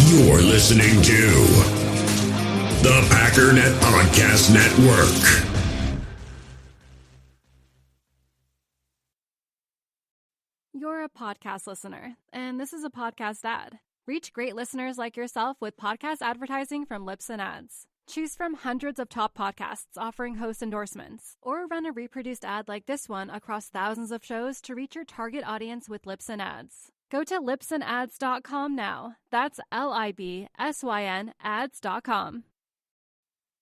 You're listening to the Packernet Podcast Network. You're a podcast listener, and this is a podcast ad. Reach great listeners like yourself with podcast advertising from Lips and Ads. Choose from hundreds of top podcasts offering host endorsements, or run a reproduced ad like this one across thousands of shows to reach your target audience with Lips and Ads. Go to lipsandads.com now. That's LIBSYN ads.com.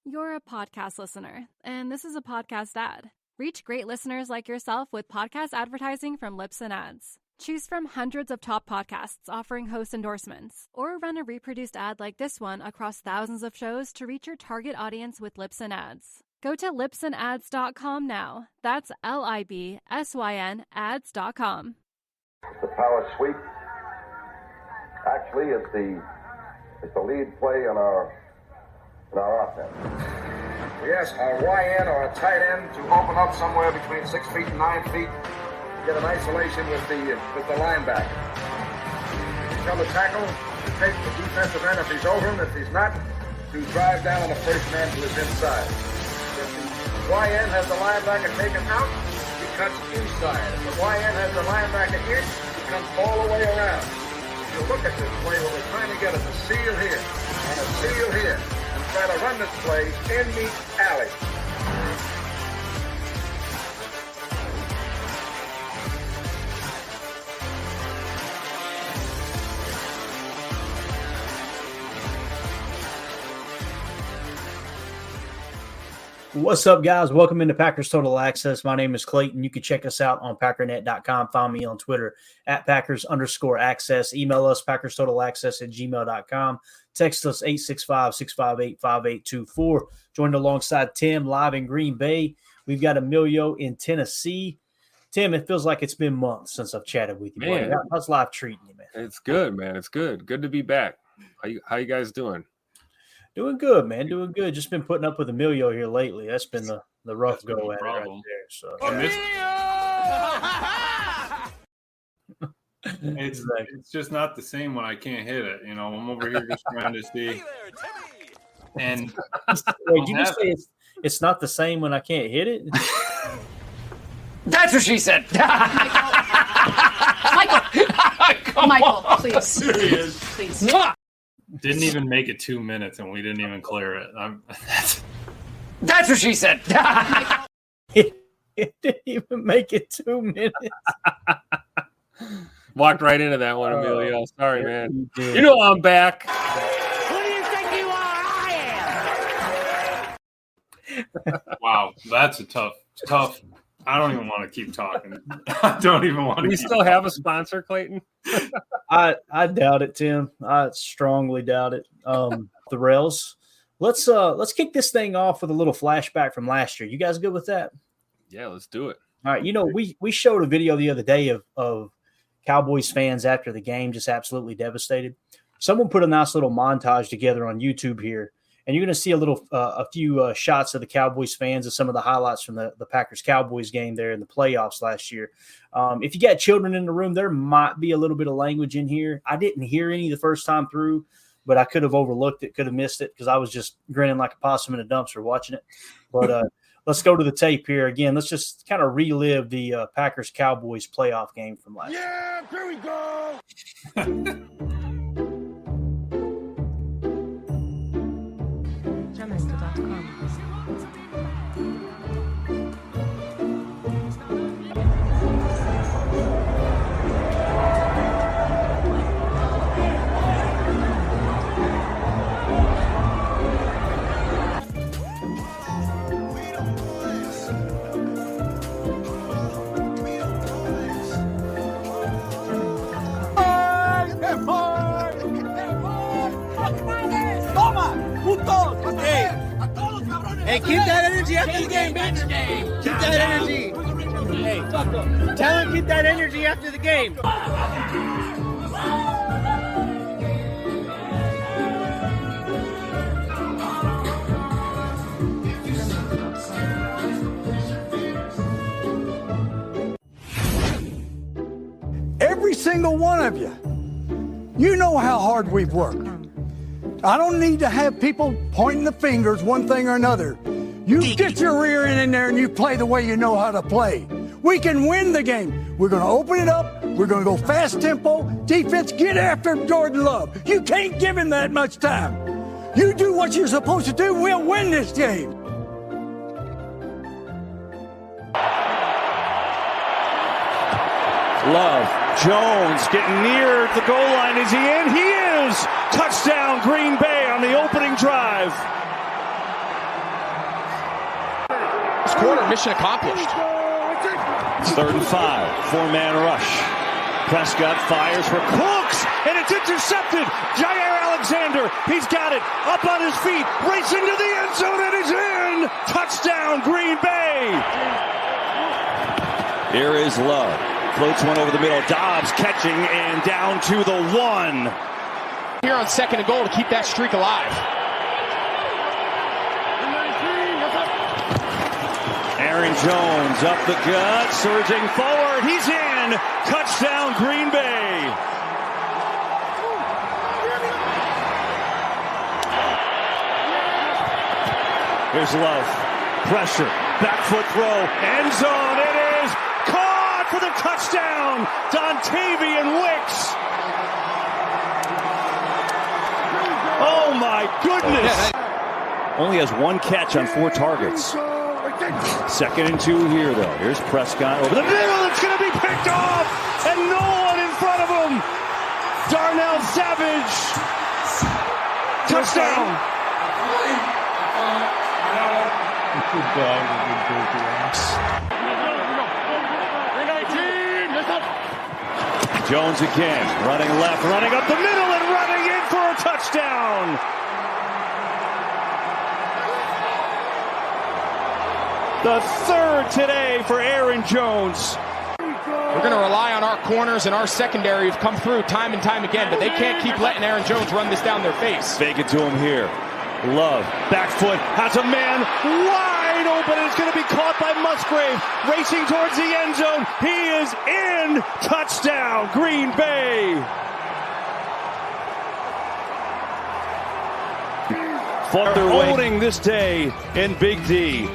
You're a podcast listener, and this is a podcast ad. Reach great listeners like yourself with podcast advertising from Lips and Ads. Choose from hundreds of top podcasts offering host endorsements, or run a reproduced ad like this one across thousands of shows to reach your target audience with Lips and Ads. Go to lipsandads.com now. That's LIBSYN ads.com. The power sweep actually is the lead play in our offense. Yes, a YN or a tight end to open up somewhere between 6 feet and 9 feet, get an isolation with the linebacker. Tell the tackle to take the defensive end if he's over him. If he's not, to drive down on the first man to his inside. If the YN has the linebacker taken out, he cuts inside. If the YN has the linebacker in, he comes all the way around. If you look at this play, what we're trying to get is a seal here and a seal here. And try to run this play in the alley. What's up, guys? Welcome into Packers Total Access. My name is Clayton. You can check us out on packernet.com. Find me on Twitter at Packers_access. Email us PackersTotalAccess@gmail.com. Text us 865-658-5824. Joined alongside Tim live in Green Bay. We've got Emilio in Tennessee. Tim, it feels like it's been months since I've chatted with you. Man. How's life treating you, man? It's good, man. It's good. Good to be back. How you guys doing? Doing good, man. Doing good. Just been putting up with Emilio here lately. That's been the rough go at it right there. So it's just not the same when I can't hit it. You know, I'm over here just trying to see. And wait, you just say it's not the same when I can't hit it? That's what she said. Michael, please. Please. Didn't even make it 2 minutes, and we didn't even clear it. That's what she said. It didn't even make it 2 minutes. Walked right into that one, Emilio. Sorry, man. You know I'm back. Who do you think you are? I am. Wow, that's a tough. I don't even want to keep talking. I don't even want to. We still have a sponsor, Clayton? I doubt it, Tim. I strongly doubt it. The Rails. Let's kick this thing off with a little flashback from last year. You guys good with that? Yeah, let's do it. All right. You know, we showed a video the other day of Cowboys fans after the game just absolutely devastated. Someone put a nice little montage together on YouTube here. And you're going to see a few shots of the Cowboys fans and some of the highlights from the Packers-Cowboys game there in the playoffs last year. If you got children in the room, there might be a little bit of language in here. I didn't hear any the first time through, but I could have overlooked it, could have missed it because I was just grinning like a possum in a dumpster watching it. But let's go to the tape here again. Let's just kind of relive the Packers-Cowboys playoff game from last year. Yeah, here we go. Hey, keep that energy after the game, bitch. Keep that energy. Hey, tell him keep that energy after the game. Every single one of you. You know how hard we've worked. I don't need to have people pointing the fingers one thing or another. You get your rear end in there and you play the way you know how to play. We can win the game. We're going to open it up. We're going to go fast tempo. Defense, get after Jordan Love. You can't give him that much time. You do what you're supposed to do, we'll win this game. Love, Jones getting near the goal line. Is he in? He is! Touchdown, Green Bay on the opening drive. This quarter, mission accomplished. 3rd and 5, 4-man rush. Prescott fires for Cooks, and it's intercepted. Jair Alexander, he's got it, up on his feet, racing to the end zone, and he's in! Touchdown, Green Bay! Here is Love. Floats one over the middle. Dobbs catching and down to the 1. Here on 2nd and goal to keep that streak alive. Aaron Jones up the gut, surging forward. He's in. Touchdown, Green Bay. Here's Love. Pressure. Back foot throw. End zone. It is caught for the touchdown. Dontavian Wicks. Oh, my goodness. Only has 1 catch on 4 targets. 2nd and 2 here, though. Here's Prescott over the middle. It's going to be picked off, and no one in front of him. Darnell Savage. Touchdown. Jones again, running left, running up the middle, and running in for a touchdown. The 3rd today for Aaron Jones. We're going to rely on our corners and our secondary who've come through time and time again, but they can't keep letting Aaron Jones run this down their face. Fake it to him here. Love, back foot, has a man wide open. It's going to be caught by Musgrave, racing towards the end zone. He is in. Touchdown, Green Bay. They're owning this day in Big D.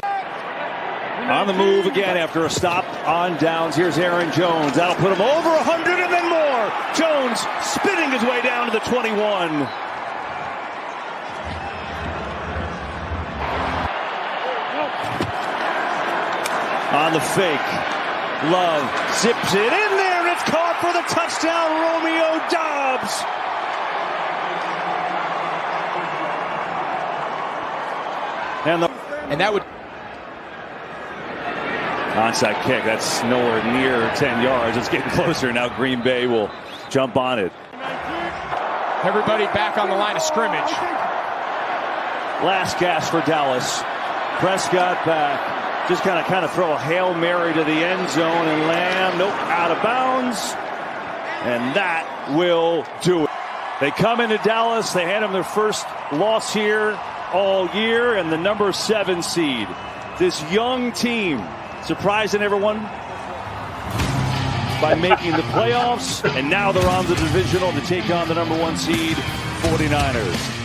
On the move again after a stop on downs. Here's Aaron Jones. That'll put him over 100 and then more. Jones spinning his way down to the 21. On the fake. Love zips it in there, and it's caught for the touchdown, Romeo Doubs. And that would... Onside kick. That's nowhere near 10 yards. It's getting closer. Now Green Bay will jump on it. Everybody back on the line of scrimmage. Last gasp for Dallas. Prescott back. Just kind of throw a Hail Mary to the end zone, and Lamb, nope, out of bounds. And that will do it. They come into Dallas. They had them their first loss here all year, and the number 7 seed. This young team surprising everyone by making the playoffs, and now they're on the divisional to take on the number 1 seed, 49ers.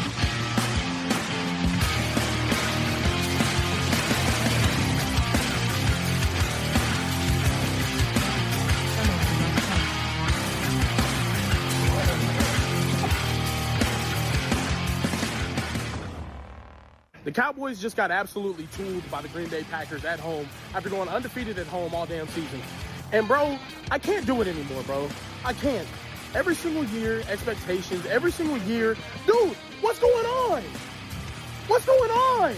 The Cowboys just got absolutely tooled by the Green Bay Packers at home after going undefeated at home all damn season. And, bro, I can't do it anymore, bro. I can't. Every single year, expectations, every single year. Dude, what's going on? What's going on?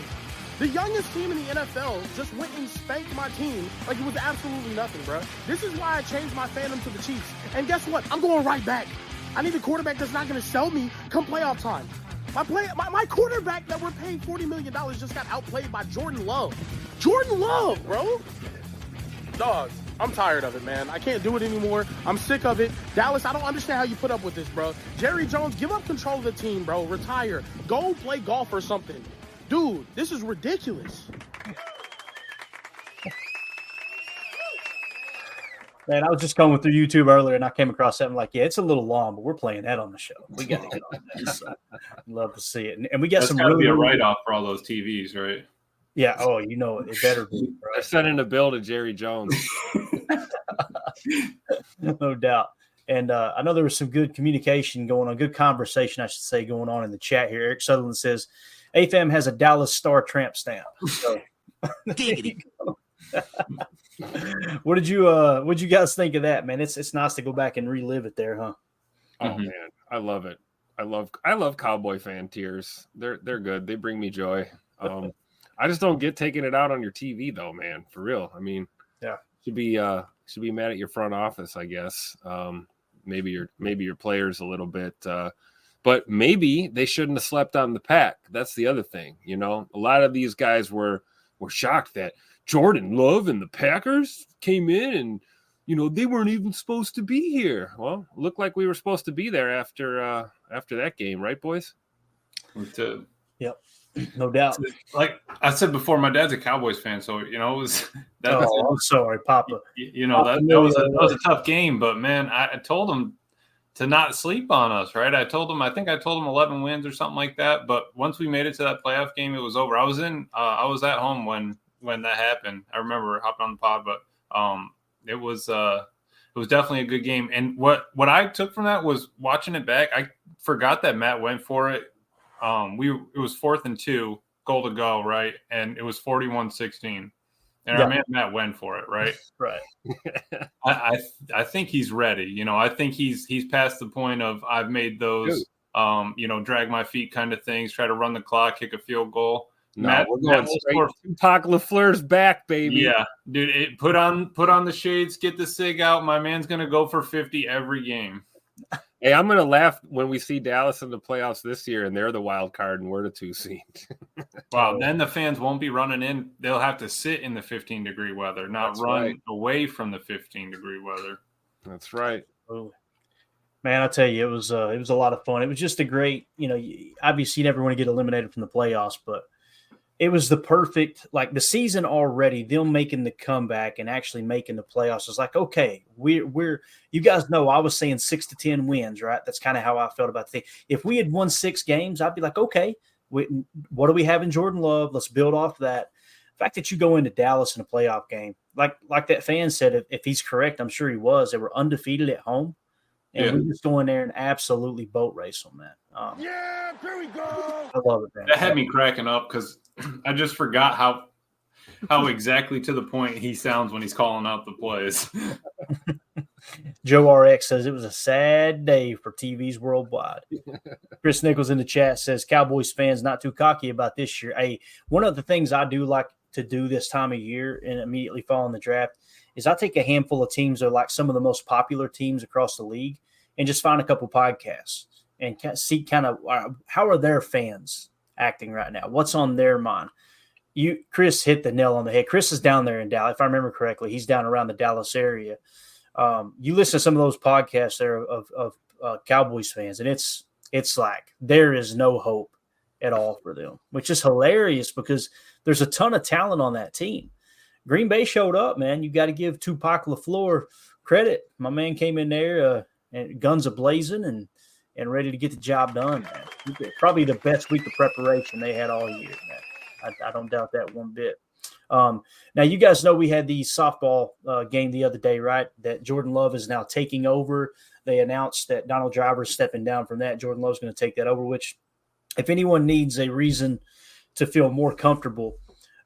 The youngest team in the NFL just went and spanked my team like it was absolutely nothing, bro. This is why I changed my fandom to the Chiefs. And guess what? I'm going right back. I need a quarterback that's not going to sell me come playoff time. My quarterback that we're paying $40 million just got outplayed by Jordan Love. Jordan Love, bro. Dog, I'm tired of it, man. I can't do it anymore. I'm sick of it. Dallas, I don't understand how you put up with this, bro. Jerry Jones, give up control of the team, bro. Retire. Go play golf or something. Dude, this is ridiculous. Man, I was just going through YouTube earlier, and I came across something like, yeah, it's a little long, but we're playing that on the show. We got to get on that. So, love to see it, and we got some really be a write-off for all those TVs, right? Yeah. Oh, you know it better be. Right? They're sending a bill to Jerry Jones. No doubt. And I know there was some good communication going on, good conversation, I should say, going on in the chat here. Eric Sutherland says, AFM has a Dallas Star tramp stamp. So, what did you guys think of that, man? It's nice to go back and relive it there, huh? Oh man, I love it. I love Cowboy fan tears. They're good. They bring me joy. I just don't get taking it out on your TV though, man. For real. I mean, yeah, should be mad at your front office, I guess. Maybe your players a little bit, but maybe they shouldn't have slept on the pack. That's the other thing. You know, a lot of these guys were shocked that Jordan Love and the Packers came in and, you know, they weren't even supposed to be here. Well, it looked like we were supposed to be there after that game, right, boys? Yep, no doubt. Like I said before, my dad's a Cowboys fan, so you know it was. I'm sorry, Papa. You know that was a tough game, but man, I told him to not sleep on us, right? I told him 11 wins or something like that. But once we made it to that playoff game, it was over. I was at home when that happened. I remember hopping on the pod, but it was definitely a good game. And what I took from that was watching it back. I forgot that Matt went for it. It was 4th and 2, goal to go, right? And it was 41-16. And our man Matt went for it, right? Right. I think he's ready. You know, I think he's past the point of I've made those drag my feet kind of things, try to run the clock, kick a field goal. No, we're going straight Tupac LaFleur's back, baby. Yeah, dude. Put on the shades, get the cig out. My man's gonna go for 50 every game. Hey, I'm going to laugh when we see Dallas in the playoffs this year and they're the wild card and we're the 2 seed. Wow, then the fans won't be running in. They'll have to sit in the 15-degree weather, not run away from the 15-degree weather. That's right. Man, I tell you, it was a lot of fun. It was just a great, obviously you never want to get eliminated from the playoffs, but it was the perfect, like the season already, them making the comeback and actually making the playoffs. It's like, okay, we're you guys know I was saying 6 to 10 wins, right? That's kind of how I felt about the thing. If we had won 6 games, I'd be like, okay, what do we have in Jordan Love? Let's build off that. The fact that you go into Dallas in a playoff game, like that fan said, if he's correct, I'm sure he was, they were undefeated at home. And we just go in there and absolutely boat race on that. Yeah, here we go. I love it, man. That had me cracking up because I just forgot how exactly to the point he sounds when he's calling out the plays. Joe RX says it was a sad day for TVs worldwide. Chris Nichols in the chat says Cowboys fans not too cocky about this year. Hey, one of the things I do like to do this time of year and immediately following the draft is I take a handful of teams that are like some of the most popular teams across the league and just find a couple podcasts and see kind of how are their fans acting right now? What's on their mind? Chris hit the nail on the head. Chris is down there in Dallas. If I remember correctly, he's down around the Dallas area. You listen to some of those podcasts there of Cowboys fans, and it's like there is no hope at all for them, which is hilarious because there's a ton of talent on that team. Green Bay showed up, man. You got to give Tupac LaFleur credit. My man came in there and guns a-blazing and ready to get the job done, man. Probably the best week of preparation they had all year, man. I don't doubt that one bit. Now, you guys know we had the softball game the other day, right? That Jordan Love is now taking over. They announced that Donald Driver is stepping down from that. Jordan Love's going to take that over, which if anyone needs a reason to feel more comfortable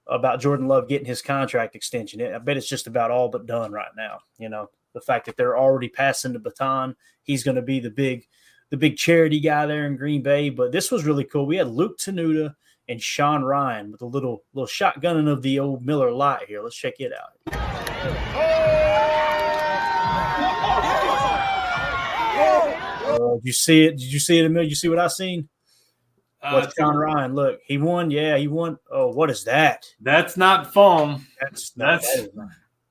about Jordan Love getting his contract extension, I bet it's just about all but done right now. You know, the fact that they're already passing the baton, he's going to be the big charity guy there in Green Bay. But this was really cool. We had Luke Tenuta and Sean Ryan with a little shotgunning of the old Miller Lite here. Let's check it out. Did you see it? Did you see it, Emil? You see what I seen? What's Sean Ryan? Look, he won. Yeah, he won. Oh, what is that? That's not foam. That's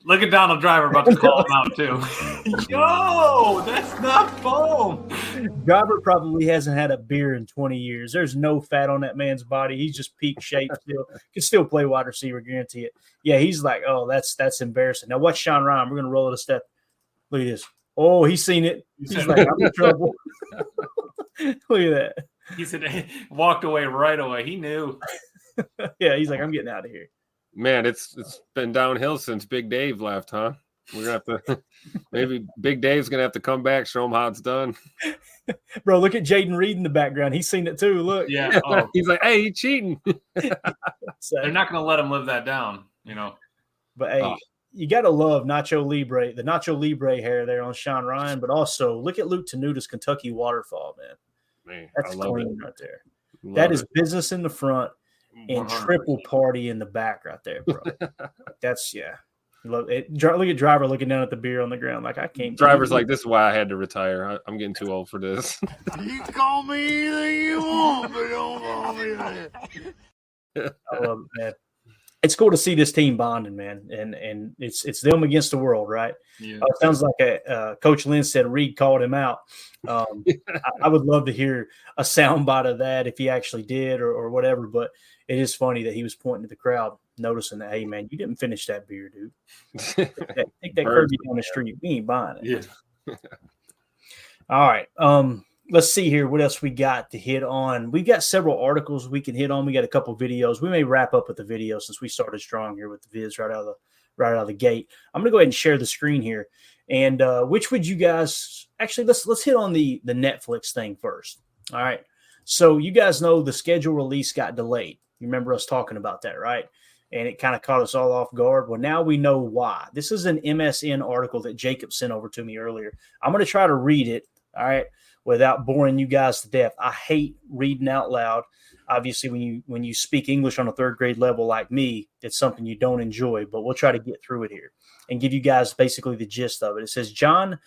look at Donald Driver about to call him out too. Yo, that's not foam. Driver probably hasn't had a beer in 20 years. There's no fat on that man's body. He's just peak shape still. Can still play wide receiver, guarantee it. Yeah, he's like, oh, that's embarrassing. Now watch Sean Ryan. We're gonna roll it a step. Look at this. Oh, he's seen it. He's like, I'm in trouble. Look at that. He said, walked away right away. He knew. Yeah, he's like, I'm getting out of here. Man, it's been downhill since Big Dave left, huh? We're gonna have to maybe Big Dave's gonna have to come back, show him how it's done. Bro, look at Jaden Reed in the background. He's seen it too. Look. Yeah. Oh. He's like, hey, he's cheating. They're not gonna let him live that down, you know. But hey, you gotta love Nacho Libre, the Nacho Libre hair there on Sean Ryan, but also look at Luke Tenuta's Kentucky waterfall, man. That's clean right there. That is business in the front and 100%. triple party in the back right there, bro. That's love it. Look at Driver looking down at the beer on the ground like I can't. Driver's like, this is why I had to retire. I'm getting too old for this. You call me anything you want, but don't call me that. I love it, man. It's cool to see this team bonding, man, and it's them against the world, right? Yeah. It sounds like Coach Lynn said Reed called him out. I would love to hear a soundbite of that if he actually did or whatever, but it is funny that he was pointing to the crowd, noticing that, hey, man, you didn't finish that beer, dude. Take that Kirby down the street. We ain't buying it. Yeah. All right. Let's see here what else we got to hit on. We've got several articles we can hit on. We got a couple videos. We may wrap up with the video since we started strong here with the viz right out of the gate. I'm going to go ahead and share the screen here. And which would you guys actually let's hit on the Netflix thing first. All right. So you guys know the schedule release got delayed. You remember us talking about that, right? And it kind of caught us all off guard. Well, now we know why. This is an MSN article that Jacob sent over to me earlier. I'm going to try to read it, all right, without boring you guys to death. I hate reading out loud. Obviously, when you speak English on a third grade level like me, it's something you don't enjoy, but we'll try to get through it here and give you guys basically the gist of it. It says John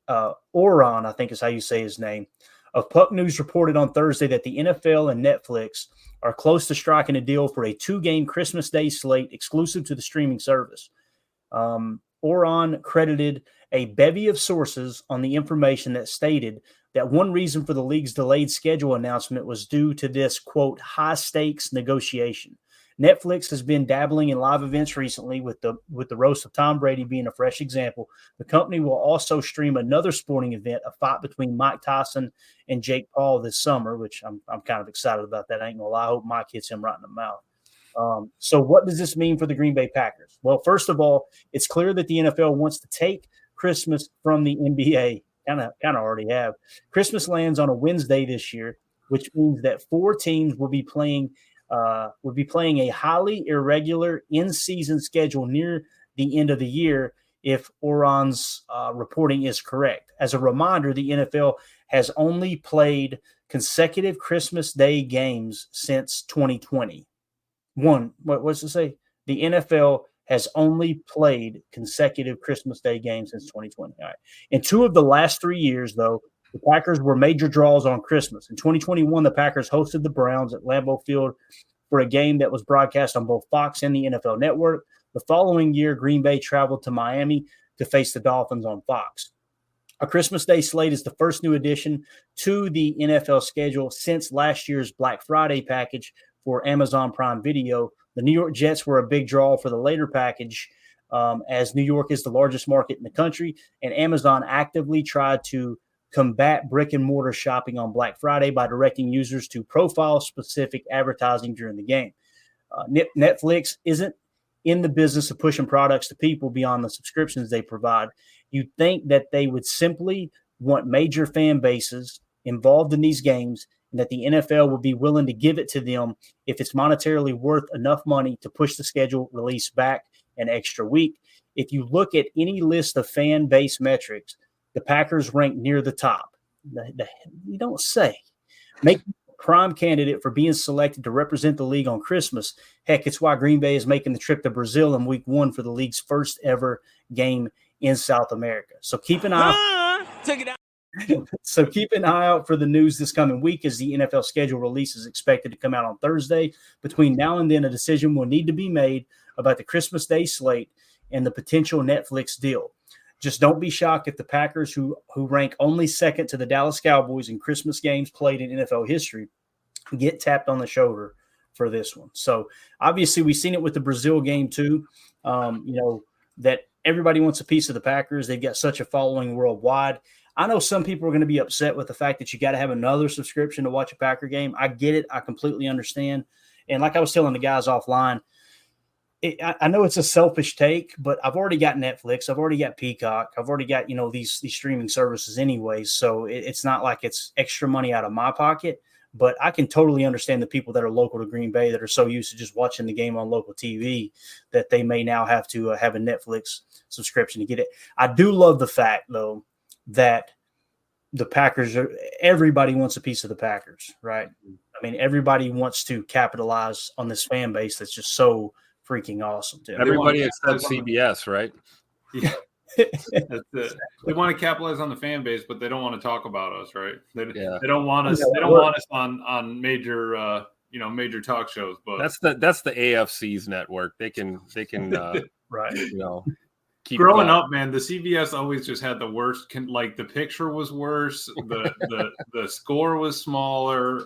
Oron, I think is how you say his name, of Puck News reported on Thursday that the NFL and Netflix are close to striking a deal for a 2-game Christmas Day slate exclusive to the streaming service. Oron credited a bevy of sources on the information that stated that one reason for the league's delayed schedule announcement was due to this, quote, high-stakes negotiation. Netflix has been dabbling in live events recently, with the roast of Tom Brady being a fresh example. The company will also stream another sporting event, a fight between Mike Tyson and Jake Paul this summer, which I'm kind of excited about that. I ain't gonna lie. I hope Mike hits him right in the mouth. So what does this mean for the Green Bay Packers? Well, first of all, it's clear that the NFL wants to take Christmas from the NBA. Kind of already have. Christmas lands on a Wednesday this year, which means that 4 teams will be playing a highly irregular in-season schedule near the end of the year if Oron's reporting is correct. As a reminder, the NFL has only played consecutive Christmas Day games since 2020. What's it say? The NFL has only played consecutive Christmas Day games since 2020. All right. In 2 of the last 3 years, though, the Packers were major draws on Christmas. In 2021, the Packers hosted the Browns at Lambeau Field for a game that was broadcast on both Fox and the NFL Network. The following year, Green Bay traveled to Miami to face the Dolphins on Fox. A Christmas Day slate is the first new addition to the NFL schedule since last year's Black Friday package for Amazon Prime Video. The New York Jets were a big draw for the later package, as New York is the largest market in the country, and Amazon actively tried to combat brick-and-mortar shopping on Black Friday by directing users to profile-specific advertising during the game. Netflix isn't in the business of pushing products to people beyond the subscriptions they provide. You'd think that they would simply want major fan bases involved in these games, and that the NFL would be willing to give it to them if it's monetarily worth enough money to push the schedule release back an extra week. If you look at any list of fan base metrics, the Packers rank near the top. You don't say. Make a prime candidate for being selected to represent the league on Christmas. Heck, it's why Green Bay is making the trip to Brazil in week 1 for the league's first ever game in South America. So keep an eye out for the news this coming week, as the NFL schedule release is expected to come out on Thursday. Between now and then, a decision will need to be made about the Christmas Day slate and the potential Netflix deal. Just don't be shocked if the Packers, who rank only second to the Dallas Cowboys in Christmas games played in NFL history, get tapped on the shoulder for this one. So obviously we've seen it with the Brazil game too. That everybody wants a piece of the Packers. They've got such a following worldwide. I know some people are going to be upset with the fact that you got to have another subscription to watch a Packer game. I get it. I completely understand. And like I was telling the guys offline, I know it's a selfish take, but I've already got Netflix. I've already got Peacock. I've already got, these streaming services anyway. So it's not like it's extra money out of my pocket, but I can totally understand the people that are local to Green Bay that are so used to just watching the game on local TV that they may now have to have a Netflix subscription to get it. I do love the fact, though, that the Packers everybody wants a piece of the Packers, right? I mean, everybody wants to capitalize on this fan base that's just so freaking awesome, too. Everybody except CBS, right? Yeah. That's it. They want to capitalize on the fan base, but they don't want to talk about us, right? They don't want us. They don't want us on major, major talk shows. But that's the AFC's network. They can right. Keep growing up, man, the CBS always just had the worst. Like the picture was worse. The score was smaller.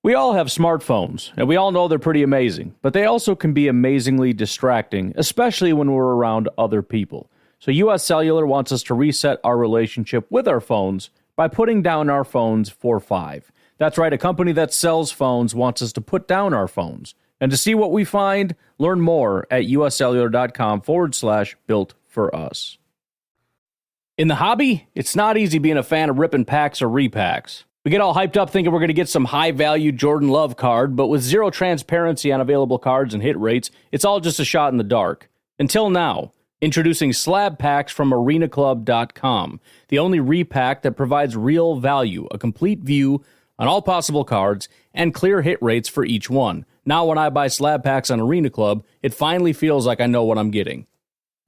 We all have smartphones, and we all know they're pretty amazing, but they also can be amazingly distracting, especially when we're around other people. So US Cellular wants us to reset our relationship with our phones by putting down our phones for $5. That's right, a company that sells phones wants us to put down our phones. And to see what we find, learn more at uscellular.com/built-for-us. In the hobby, it's not easy being a fan of ripping packs or repacks. We get all hyped up thinking we're going to get some high-value Jordan Love card, but with zero transparency on available cards and hit rates, it's all just a shot in the dark. Until now, introducing slab packs from arenaclub.com, the only repack that provides real value, a complete view on all possible cards, and clear hit rates for each one. Now when I buy slab packs on Arena Club, it finally feels like I know what I'm getting.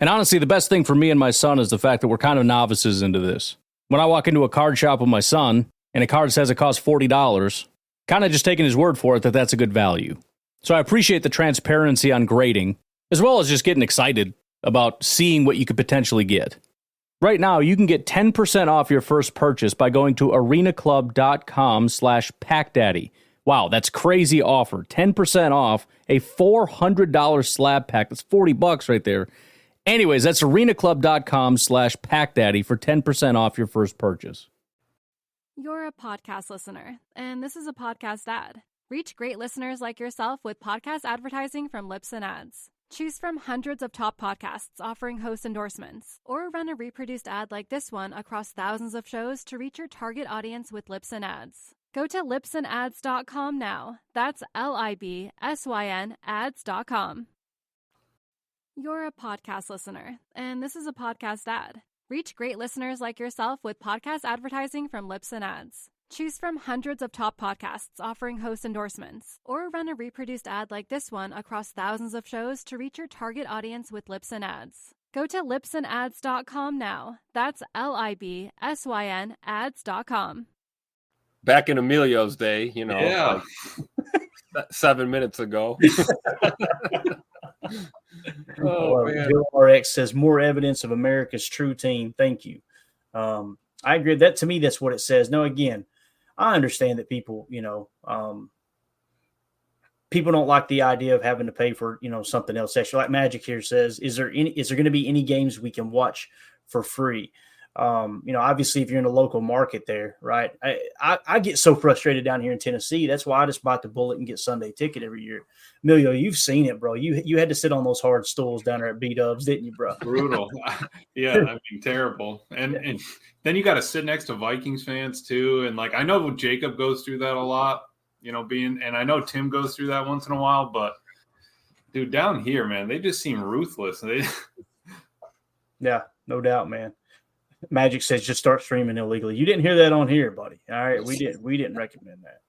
And honestly, the best thing for me and my son is the fact that we're kind of novices into this. When I walk into a card shop with my son, and a card says it costs $40, kind of just taking his word for it that that's a good value. So I appreciate the transparency on grading, as well as just getting excited about seeing what you could potentially get. Right now, you can get 10% off your first purchase by going to arenaclub.com/packdaddy. Wow, that's crazy offer. 10% off a $400 slab pack. That's $40 right there. Anyways, that's arenaclub.com/packdaddy for 10% off your first purchase. You're a podcast listener, and this is a podcast ad. Reach great listeners like yourself with podcast advertising from Lips and Ads. Choose from hundreds of top podcasts offering host endorsements, or run a reproduced ad like this one across thousands of shows to reach your target audience with Lips and Ads. Go to lipsandads.com now. That's LIBSYN ads.com. You're a podcast listener, and this is a podcast ad. Reach great listeners like yourself with podcast advertising from Lips and Ads. Choose from hundreds of top podcasts offering host endorsements, or run a reproduced ad like this one across thousands of shows to reach your target audience with Lips and Ads. Go to lipsandads.com now. That's LIBSYN ads.com. Back in Emilio's day, Yeah. Like 7 minutes ago. Man. Bill RX says more evidence of America's true team. Thank you. I agree. That to me, that's what it says. Now, again, I understand that people, people don't like the idea of having to pay for, something else extra. Like Magic here says, is there going to be any games we can watch for free? Obviously if you're in a local market there, right? I get so frustrated down here in Tennessee. That's why I just bite the bullet and get Sunday ticket every year. Emilio, you've seen it, bro. You had to sit on those hard stools down there at B-Dubs, didn't you, bro? Brutal. Yeah, I mean, terrible. And then you got to sit next to Vikings fans too. And like, I know Jacob goes through that a lot, and I know Tim goes through that once in a while, but dude, down here, man, they just seem ruthless. Yeah, no doubt, man. Magic says just start streaming illegally. You didn't hear that on here, buddy. All right, we didn't recommend that.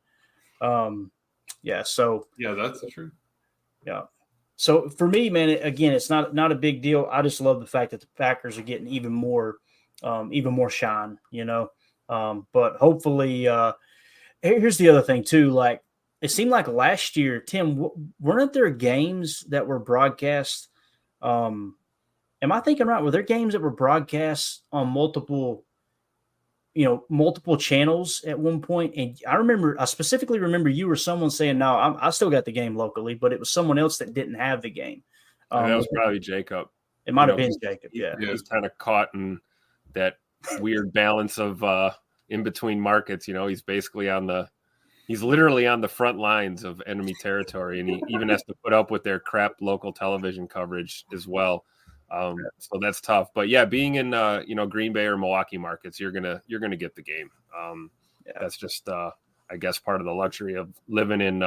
So yeah, that's the truth. Yeah. So for me, man, again, it's not a big deal. I just love the fact that the Packers are getting even more shine, But hopefully, here's the other thing too. Like it seemed like last year, Tim, weren't there games that were broadcast? Am I thinking right? Were there games that were broadcast on multiple channels at one point? And I specifically remember you or someone saying, no, I still got the game locally, but it was someone else that didn't have the game. That was probably Jacob. It might have been Jacob. Yeah. He's kind of caught in that weird balance of in between markets. He's basically he's literally on the front lines of enemy territory, and he even has to put up with their crap local television coverage as well. So that's tough. But yeah, being in Green Bay or Milwaukee markets, you're gonna get the game. That's just I guess part of the luxury of living in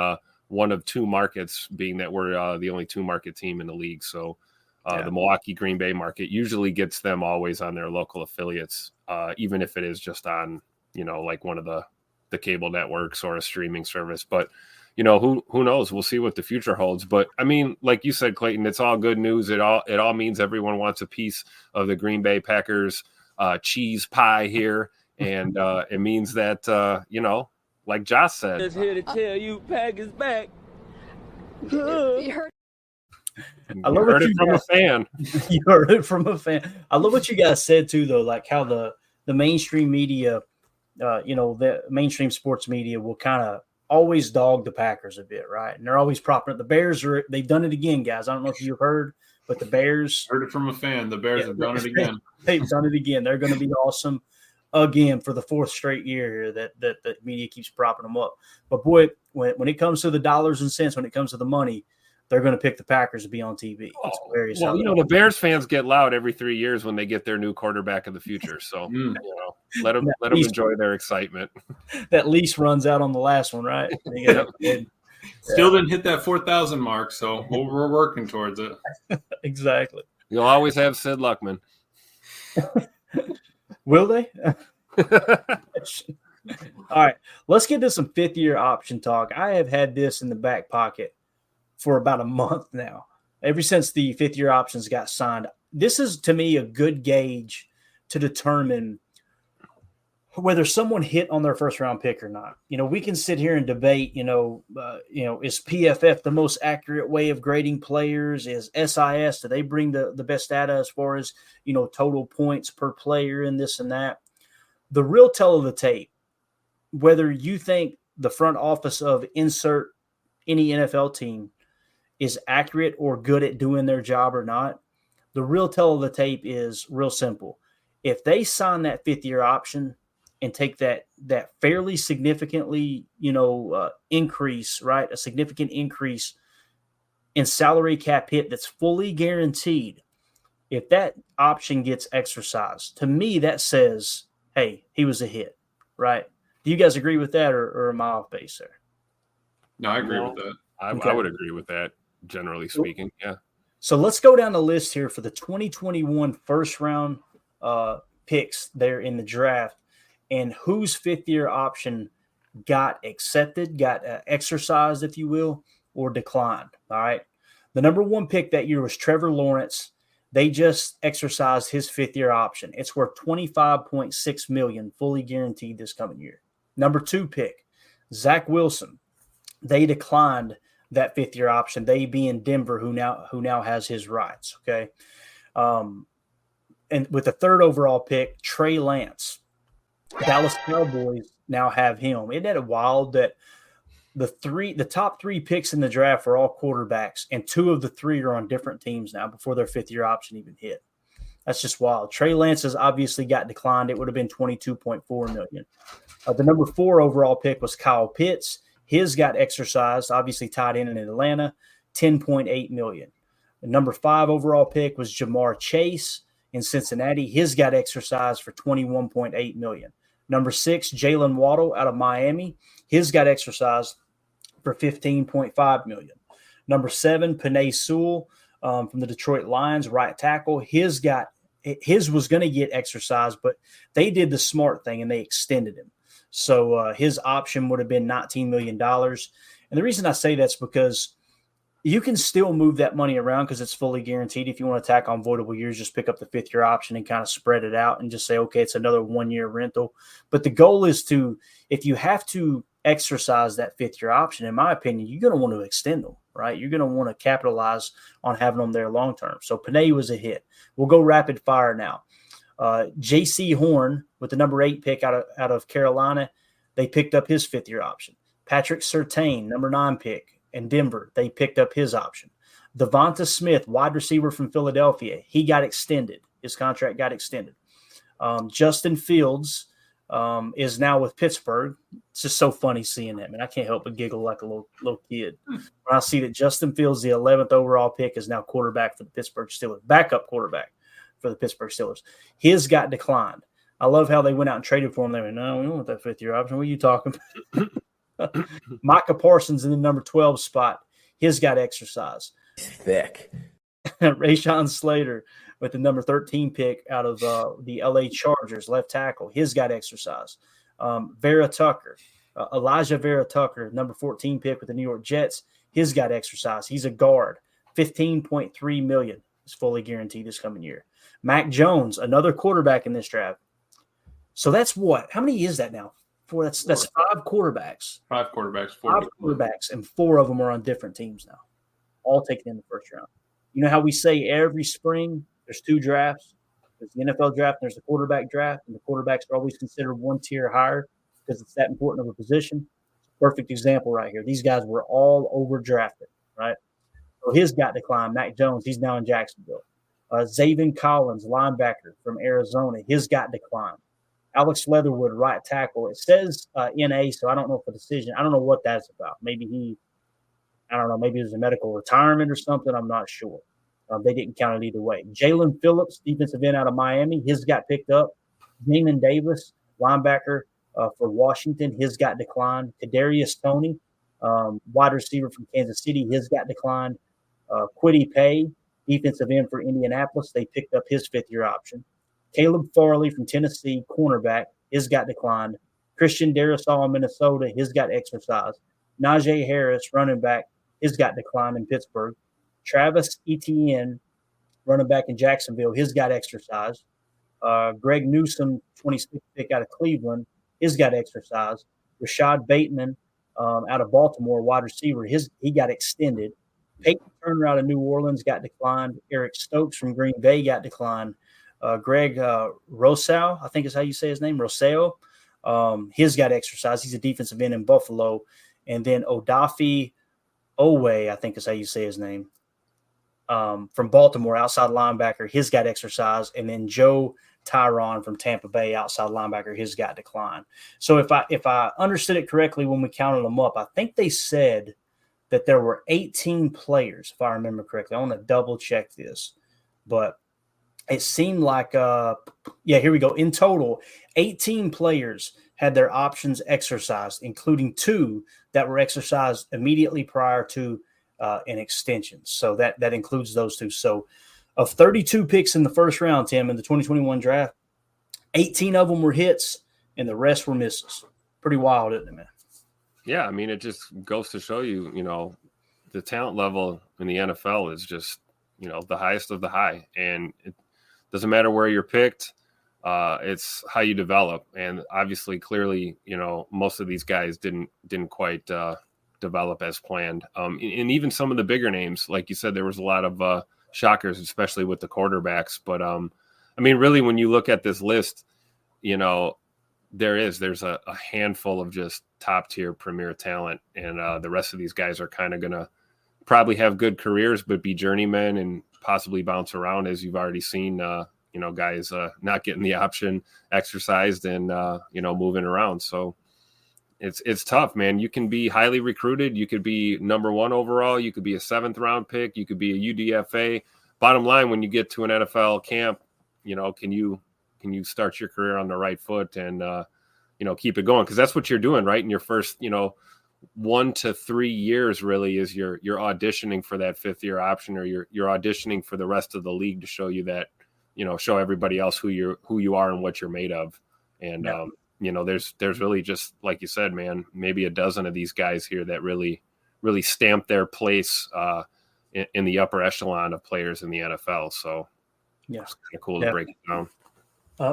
one of two markets, being that we're the only 2-market team in the league. So the Milwaukee Green Bay market usually gets them always on their local affiliates, even if it is just on like one of the cable networks or a streaming service. But who knows? We'll see what the future holds. But I mean, like you said, Clayton, it's all good news. It all means everyone wants a piece of the Green Bay Packers cheese pie here, and it means that like Josh said, just here to tell you, Packers back. I love you heard it from a fan. You heard it from a fan. I love what you guys said too, though, like how the mainstream media, the mainstream sports media will kind of always dog the Packers a bit, right? And they're always propping up. The Bears they've done it again, guys. I don't know if you've heard, but the Bears heard it from a fan. The Bears have done it again. They've done it again. They're going to be awesome again for the 4th straight year here that the media keeps propping them up. But boy, when it comes to the dollars and cents, when it comes to the money, they're going to pick the Packers to be on TV. It's the Bears fans get loud every 3 years when they get their new quarterback of the future. So let them enjoy their excitement. That lease runs out on the last one, right? Still didn't hit that 4,000 mark, so we're working towards it. Exactly. You'll always have Sid Luckman. Will they? All right, let's get to some 5th-year option talk. I have had this in the back pocket for about a month now, ever since the 5th-year options got signed. This is, to me, a good gauge to determine whether someone hit on their first-round pick or not. We can sit here and debate, is PFF the most accurate way of grading players? Is SIS, do they bring the best data as far as, total points per player and this and that? The real tell of the tape, whether you think the front office of insert any NFL team is accurate or good at doing their job or not, the real tell of the tape is real simple. If they sign that 5th-year option and take that fairly significantly, increase, right, a significant increase in salary cap hit that's fully guaranteed, if that option gets exercised, to me that says, hey, he was a hit, right? Do you guys agree with that, or am I off base there? No, I agree with that. I would agree with that, generally speaking. Yeah. So let's go down the list here for the 2021 first-round picks there in the draft, and whose 5th-year option got accepted, got exercised, if you will, or declined. All right. The number 1 pick that year was Trevor Lawrence. They just exercised his 5th-year option. It's worth $25.6 million, fully guaranteed this coming year. Number 2 pick, Zach Wilson. They declined that 5th-year option. They being Denver, who now has his rights. Okay, and with the 3rd overall pick, Trey Lance. Dallas Cowboys now have him. Isn't that wild that the top 3 picks in the draft are all quarterbacks, and 2 of the 3 are on different teams now before their 5th-year option even hit? That's just wild. Trey Lance has obviously got declined. It would have been $22.4 million. The number 4 overall pick was Kyle Pitts. His got exercised, obviously tied in Atlanta, $10.8 million. The number 5 overall pick was Jamar Chase in Cincinnati. His got exercised for $21.8 million. Number 6, Jalen Waddle out of Miami. His got exercised for $15.5 million. Number 7, Penei Sewell from the Detroit Lions, right tackle. His was going to get exercised, but they did the smart thing and they extended him. So his option would have been $19 million. And the reason I say that's because you can still move that money around because it's fully guaranteed. If you want to tack on voidable years, just pick up the 5th-year option and kind of spread it out and just say, okay, it's another 1-year rental. But the goal is to, if you have to exercise that 5th-year option, in my opinion, you're going to want to extend them, right? You're going to want to capitalize on having them there long-term. So Penei was a hit. We'll go rapid fire now. J.C. Horn with the number 8 pick out of Carolina, they picked up his 5th-year option. Patrick Surtain, number 9 pick in Denver, they picked up his option. Devonta Smith, wide receiver from Philadelphia, he got extended. His contract got extended. Justin Fields is now with Pittsburgh. It's just so funny seeing that, man. I can't help but giggle like a little kid when I see that Justin Fields, the 11th overall pick, is now quarterback for the Pittsburgh Steelers, backup quarterback for the Pittsburgh Steelers. His got declined. I love how they went out and traded for him. They went, no, we don't want that fifth-year option. What are you talking about? Micah Parsons in the number 12 spot. His got exercised. Thick. Rashawn Slater with the number 13 pick out of the LA Chargers, left tackle. His got exercised. Vera Tucker, Elijah Vera Tucker, number 14 pick with the New York Jets. His got exercised. He's a guard. $15.3 million is fully guaranteed this coming year. Mac Jones, another quarterback in this draft. So that's what? How many is that now? That's 5 quarterbacks. 5 quarterbacks. 5 quarterbacks, and 4 of them are on different teams now, all taken in the first round. You know how we say every spring there's 2 drafts? There's the NFL draft and there's the quarterback draft, and the quarterbacks are always considered one tier higher because it's that important of a position. Perfect example right here. These guys were all overdrafted, right? So his got declined. Mac Jones, he's now in Jacksonville. Zaven Collins, linebacker from Arizona, his got declined. Alex Leatherwood, right tackle. It says NA, so I don't know if the decision. I don't know what that's about. Maybe maybe it was a medical retirement or something. I'm not sure. They didn't count it either way. Jalen Phillips, defensive end out of Miami, his got picked up. Damon Davis, linebacker for Washington, his got declined. Kadarius Toney, wide receiver from Kansas City, his got declined. Kwity Paye, defensive end for Indianapolis, they picked up his 5th-year option. Caleb Farley from Tennessee, cornerback, his got declined. Christian Darrisaw, Minnesota, his got exercised. Najee Harris, running back, his got declined in Pittsburgh. Travis Etienne, running back in Jacksonville, his got exercised. Greg Newsome, 26th pick out of Cleveland, his got exercised. Rashad Bateman out of Baltimore, wide receiver, he got extended. Peyton Turner out of New Orleans got declined. Eric Stokes from Green Bay got declined. Greg Rousseau, I think is how you say his name, Rousseau, his got exercised. He's a defensive end in Buffalo. And then Odafe Owe, I think is how you say his name, from Baltimore, outside linebacker, his got exercised. And then Joe Tyron from Tampa Bay, outside linebacker, his got declined. So if I understood it correctly when we counted them up, I think they said that there were 18 players, if I remember correctly. I want to double check this, but it seemed like, here we go. In total, 18 players had their options exercised, including 2 that were exercised immediately prior to an extension. So that includes those 2. So of 32 picks in the first round, Tim, in the 2021 draft, 18 of them were hits and the rest were misses. Pretty wild, isn't it, man? Yeah, I mean, it just goes to show you, the talent level in the NFL is just, the highest of the high. And it doesn't matter where you're picked. It's how you develop. And obviously, clearly, most of these guys didn't quite develop as planned. And even some of the bigger names, like you said, there was a lot of shockers, especially with the quarterbacks. But really, when you look at this list, there's a handful of just top tier premier talent. And the rest of these guys are kind of going to probably have good careers, but be journeymen and possibly bounce around, as you've already seen, guys not getting the option exercised and, moving around. So it's tough, man. You can be highly recruited. You could be number 1 overall. You could be a 7th round pick. You could be a UDFA. Bottom line, when you get to an NFL camp, can you start your career on the right foot and, keep it going? Because that's what you're doing, right? In your first, 1 to 3 years really is you're auditioning for that 5th-year option, or you're auditioning for the rest of the league to show you that, show everybody else who you are and what you're made of. And, there's really, just like you said, man, maybe a dozen of these guys here that really, really stamp their place in the upper echelon of players in the NFL. So yeah, it's kind of cool to break it down.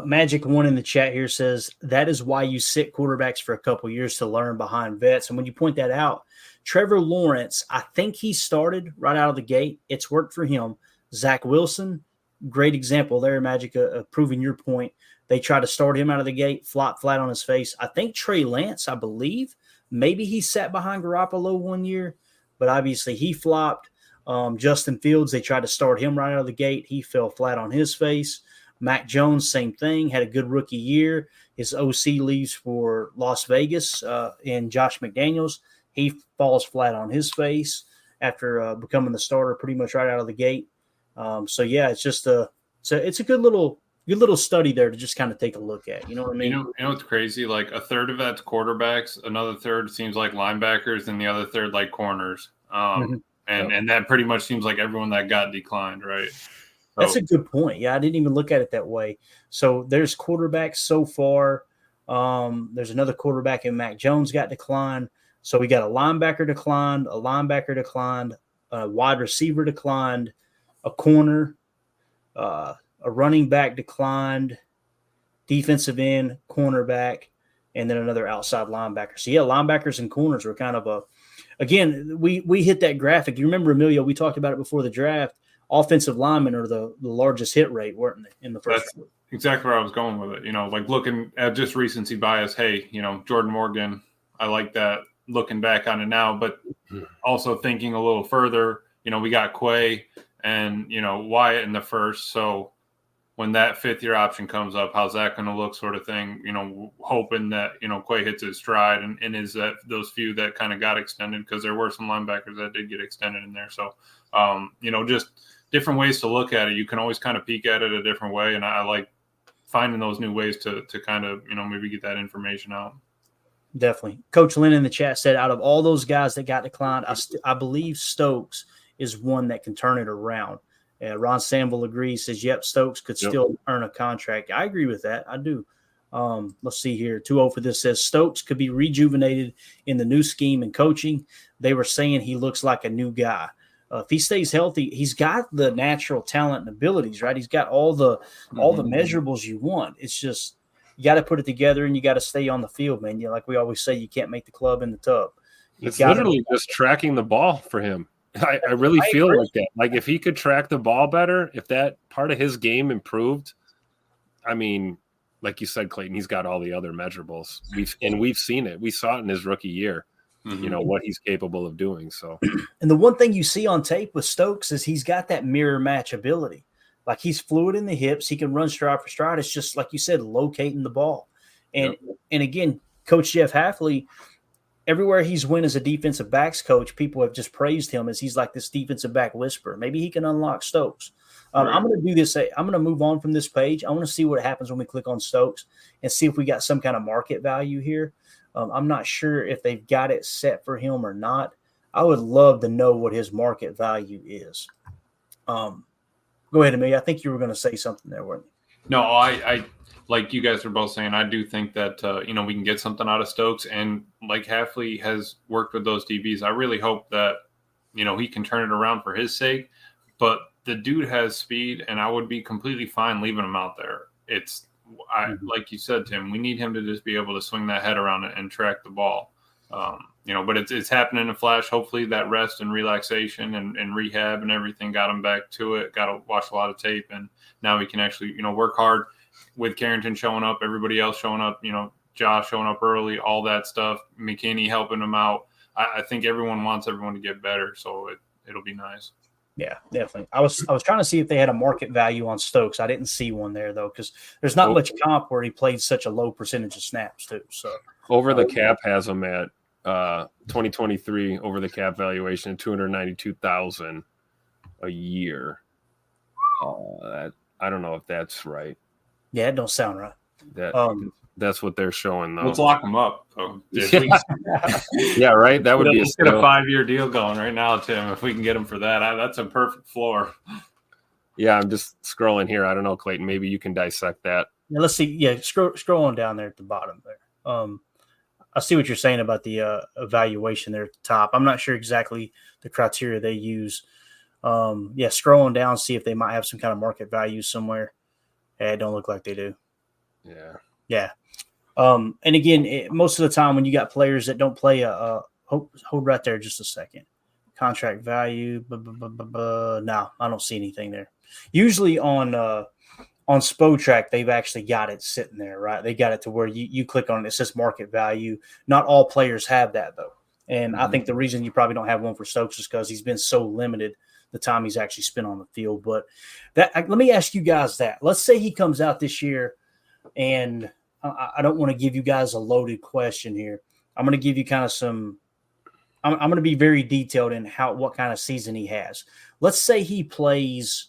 Magic One in the chat here says that is why you sit quarterbacks for a couple years to learn behind vets. And when you point that out, Trevor Lawrence, I think he started right out of the gate. It's worked for him. Zach Wilson, great example there, Magic, proving your point. They tried to start him out of the gate, flop flat on his face. I think Trey Lance, I believe, maybe he sat behind Garoppolo one year, but obviously he flopped. Justin Fields, they tried to start him right out of the gate. He fell flat on his face. Mac Jones, same thing, had a good rookie year. His OC leaves for Las Vegas, and Josh McDaniels, he falls flat on his face after becoming the starter pretty much right out of the gate. It's just it's a good little study there to just kind of take a look at. You know what I mean? You know what's crazy? Like a third of that's quarterbacks, another third seems like linebackers, and the other third like corners. And that pretty much seems like everyone that got declined, right? That's a good point. Yeah, I didn't even look at it that way. So there's quarterbacks so far. There's another quarterback in Mac Jones got declined. So we got a linebacker declined, a wide receiver declined, a corner, a running back declined, defensive end, cornerback, and then another outside linebacker. So, yeah, linebackers and corners were kind of again, we hit that graphic. You remember, Emilio, we talked about it before the draft. Offensive linemen are the largest hit rate, weren't they, in the first? That's exactly where I was going with it. Like looking at just recency bias, hey, Jordan Morgan, I like that looking back on it now, but also thinking a little further, we got Quay and, Wyatt in the first. So when that fifth-year option comes up, how's that going to look sort of thing, hoping that, Quay hits his stride and is that those few that kind of got extended, because there were some linebackers that did get extended in there. So, just different ways to look at it. You can always kind of peek at it a different way. And I like finding those new ways to kind of, maybe get that information out. Definitely. Coach Lynn in the chat said, out of all those guys that got declined, I believe Stokes is one that can turn it around. Ron Samble agrees, says, yep, Stokes could still earn a contract. I agree with that. I do. Let's see here. 2-0 for this says Stokes could be rejuvenated in the new scheme and coaching. They were saying he looks like a new guy. If he stays healthy, he's got the natural talent and abilities, right? He's got all the measurables you want. It's just you got to put it together and you got to stay on the field, man. Like we always say, you can't make the club in the tub. It's literally just tracking the ball for him. I really feel like that. Like if he could track the ball better, if that part of his game improved, I mean, like you said, Clayton, he's got all the other measurables. We've seen it. We saw it in his rookie year. What he's capable of doing. So, and the one thing you see on tape with Stokes is he's got that mirror match ability. Like he's fluid in the hips. He can run stride for stride. It's just like you said, locating the ball. And again, Coach Jeff Hafley, everywhere he's went as a defensive backs coach, people have just praised him as he's like this defensive back whisperer. Maybe he can unlock Stokes. I'm going to do this. I'm going to move on from this page. I want to see what happens when we click on Stokes and see if we got some kind of market value here. I'm not sure if they've got it set for him or not. I would love to know what his market value is. Go ahead, Amelia. I think you were going to say something there, weren't you? No, I like you guys were both saying, I do think that, we can get something out of Stokes. And like Hafley has worked with those DBs, I really hope that, he can turn it around for his sake. But the dude has speed, and I would be completely fine leaving him out there. Like you said, Tim, we need him to just be able to swing that head around and track the ball. But it's happening in a flash. Hopefully that rest and relaxation and rehab and everything got him back to it, got to watch a lot of tape. And now he can actually, work hard with Carrington showing up, everybody else showing up, Josh showing up early, all that stuff, McKinney helping him out. I think everyone wants everyone to get better. So it'll be nice. Yeah, definitely. I was trying to see if they had a market value on Stokes. I didn't see one there though, because there's not much comp where he played such a low percentage of snaps too. So over the cap has him at 2023 over the cap valuation $292,000 a year. I don't know if that's right. Yeah, it don't sound right. That's what they're showing though. Let's lock them up. Yeah, right. That would be a 5-year deal going right now, Tim. If we can get him for that, that's a perfect floor. Yeah, I'm just scrolling here. I don't know, Clayton. Maybe you can dissect that. Yeah, let's see. Yeah, scroll on down there at the bottom there. I see what you're saying about the evaluation there at the top. I'm not sure exactly the criteria they use. Scroll on down, see if they might have some kind of market value somewhere. Yeah, it don't look like they do. Yeah. And again, most of the time when you got players that don't play hold right there just a second. Contract value. No, I don't see anything there. Usually on SpoTrack, they've actually got it sitting there, right? They got it to where you click on it, it says market value. Not all players have that though. And I think the reason you probably don't have one for Stokes is because he's been so limited the time he's actually spent on the field. But let me ask you guys that. Let's say he comes out this year, and I don't want to give you guys a loaded question here. I'm going to give you kind of some – I'm going to be very detailed in what kind of season he has. Let's say he plays,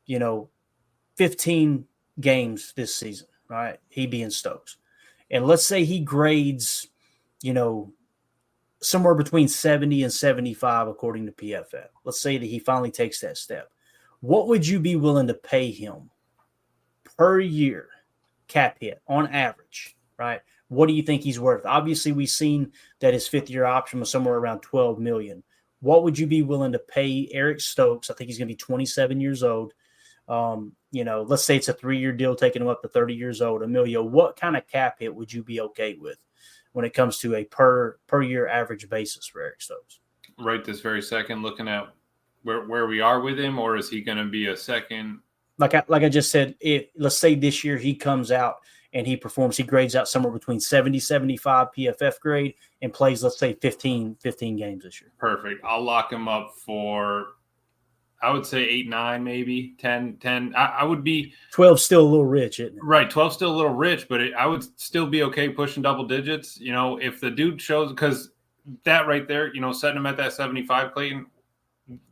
15 games this season, right? He being Stokes. And let's say he grades, somewhere between 70 and 75 according to PFF. Let's say that he finally takes that step. What would you be willing to pay him per year cap hit on average, right? What do you think he's worth? Obviously, we've seen that his fifth-year option was somewhere around $12 million. What would you be willing to pay Eric Stokes? I think he's going to be 27 years old. Let's say it's a 3-year deal taking him up to 30 years old. Emilio, what kind of cap hit would you be okay with when it comes to a per year average basis for Eric Stokes? Right this very second, looking at where we are with him, or is he going to be a second? Like I just said, let's say this year he comes out and he performs, he grades out somewhere between 70, 75 PFF grade and plays, let's say 15 games this year. Perfect. I'll lock him up for, I would say 8, 9, maybe 10. I would be 12 still a little rich, isn't it? Right. 12 still a little rich, but I would still be okay pushing double digits. If the dude shows, because that right there, setting him at that 75, Clayton,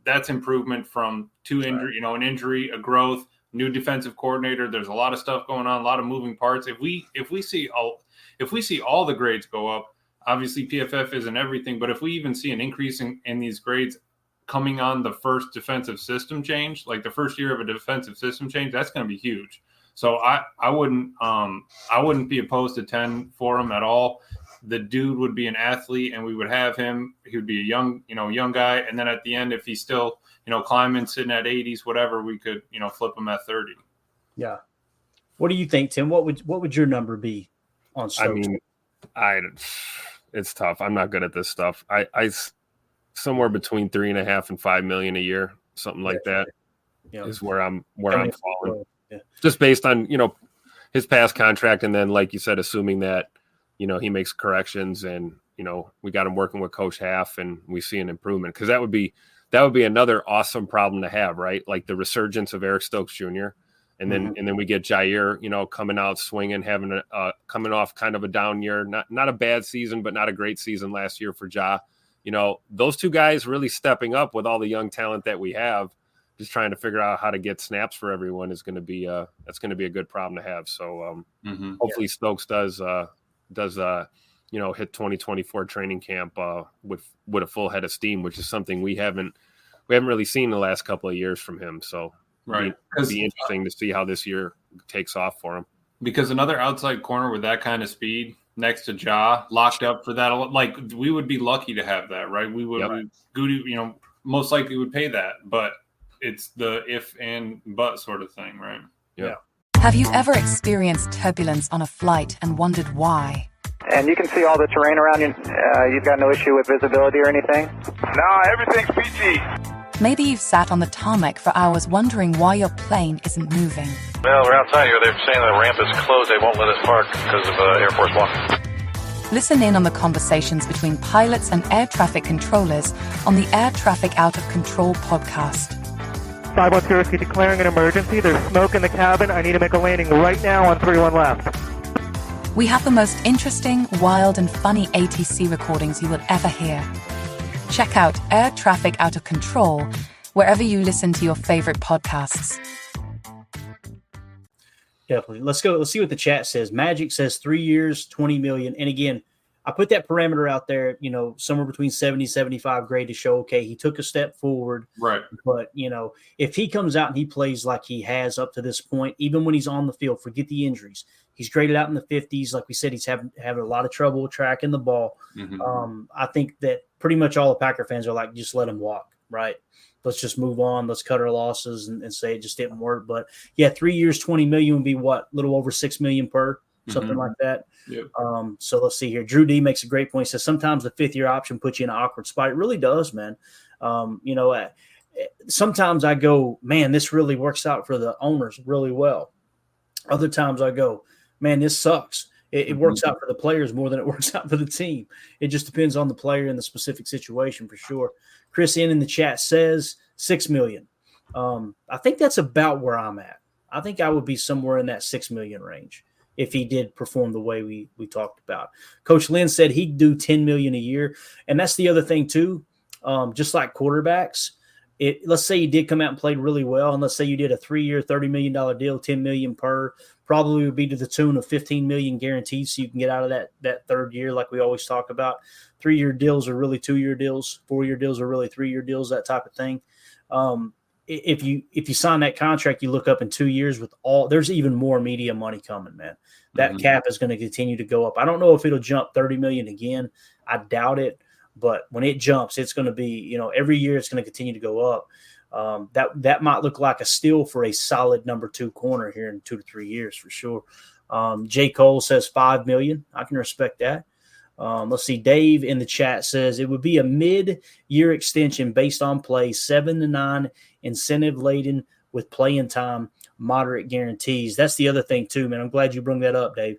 that's improvement from two injury, an injury, a growth, new defensive coordinator. There's a lot of stuff going on, a lot of moving parts. If we see all the grades go up, obviously PFF isn't everything, but if we even see an increase in these grades coming on the first defensive system change, like the first year of a defensive system change, that's going to be huge. So I wouldn't be opposed to 10 for him at all. The dude would be an athlete, and we would have him. He would be a young guy. And then at the end, if he's still, climbing, sitting at 80s, whatever, we could, flip him at 30. Yeah. What do you think, Tim? What would your number be on Stokes? It's tough. I'm not good at this stuff. I somewhere between 3.5 and $5 million a year, something like that, is where I'm falling. Yeah. Just based on, his past contract. And then, like you said, assuming that, he makes corrections and, we got him working with Coach Half and we see an improvement, because that would be another awesome problem to have, right? Like the resurgence of Eric Stokes Jr. And then we get Jair, coming out swinging, having coming off kind of a down year, not a bad season, but not a great season last year for Ja. Those two guys really stepping up with all the young talent that we have, just trying to figure out how to get snaps for everyone is going to be that's going to be a good problem to have. So hopefully Stokes does hit 2024 training camp with a full head of steam, which is something we haven't really seen the last couple of years from him. So it'd be interesting to see how this year takes off for him. Because another outside corner with that kind of speed next to Ja, locked up for that, like we would be lucky to have that, right? We would, Goody, most likely would pay that, but it's the if and but sort of thing, right? Yeah. Have you ever experienced turbulence on a flight and wondered why? And you can see all the terrain around you. You've got no issue with visibility or anything? No, everything's PG. Maybe you've sat on the tarmac for hours wondering why your plane isn't moving. Well, we're outside here. They're saying the ramp is closed. They won't let us park because of Air Force One. Listen in on the conversations between pilots and air traffic controllers on the Air Traffic Out of Control podcast. 510 declaring an emergency. There's smoke in the cabin. I need to make a landing right now on 31 left. We have the most interesting, wild, and funny ATC recordings you will ever hear. Check out Air Traffic Out of Control wherever you listen to your favorite podcasts. Definitely. Let's go. Let's see what the chat says. Magic says 3 years, 20 million. And again, I put that parameter out there, somewhere between 70, 75 grade to show, okay, he took a step forward. Right. But, if he comes out and he plays like he has up to this point, even when he's on the field, forget the injuries. He's graded out in the 50s. Like we said, he's having a lot of trouble tracking the ball. I think that pretty much all the Packer fans are like, just let him walk, right? Let's just move on. Let's cut our losses and say it just didn't work. But, 3 years, 20 million would be what? A little over 6 million per, something like that. Yep. So let's see here. Drew D makes a great point. He says sometimes the fifth-year option puts you in an awkward spot. It really does, man. Sometimes I go, man, this really works out for the owners really well. Other times I go, man, this sucks. It works out for the players more than it works out for the team. It just depends on the player and the specific situation for sure. Chris in the chat says $6 million. I think that's about where I'm at. I think I would be somewhere in that $6 million range if he did perform the way we talked about. Coach Lynn said he'd do $10 million a year. And that's the other thing too. Just like quarterbacks, let's say you did come out and played really well, and let's say you did a 3-year, $30 million deal, $10 million per, probably would be to the tune of $15 million guaranteed, so you can get out of that third year, like we always talk about. 3-year deals are really 2-year deals. 4-year deals are really 3-year deals, that type of thing. If you sign that contract, you look up in 2 years there's even more media money coming, man. That cap is going to continue to go up. I don't know if it'll jump $30 million again. I doubt it. But when it jumps, it's going to be, every year it's going to continue to go up. That might look like a steal for a solid number 2 corner here in 2 to 3 years for sure. J. Cole says $5 million. I can respect that. Let's see. Dave in the chat says it would be a mid-year extension based on play, 7 to 9, incentive laden with playing time, moderate guarantees. That's the other thing too, man. I'm glad you brought that up, Dave.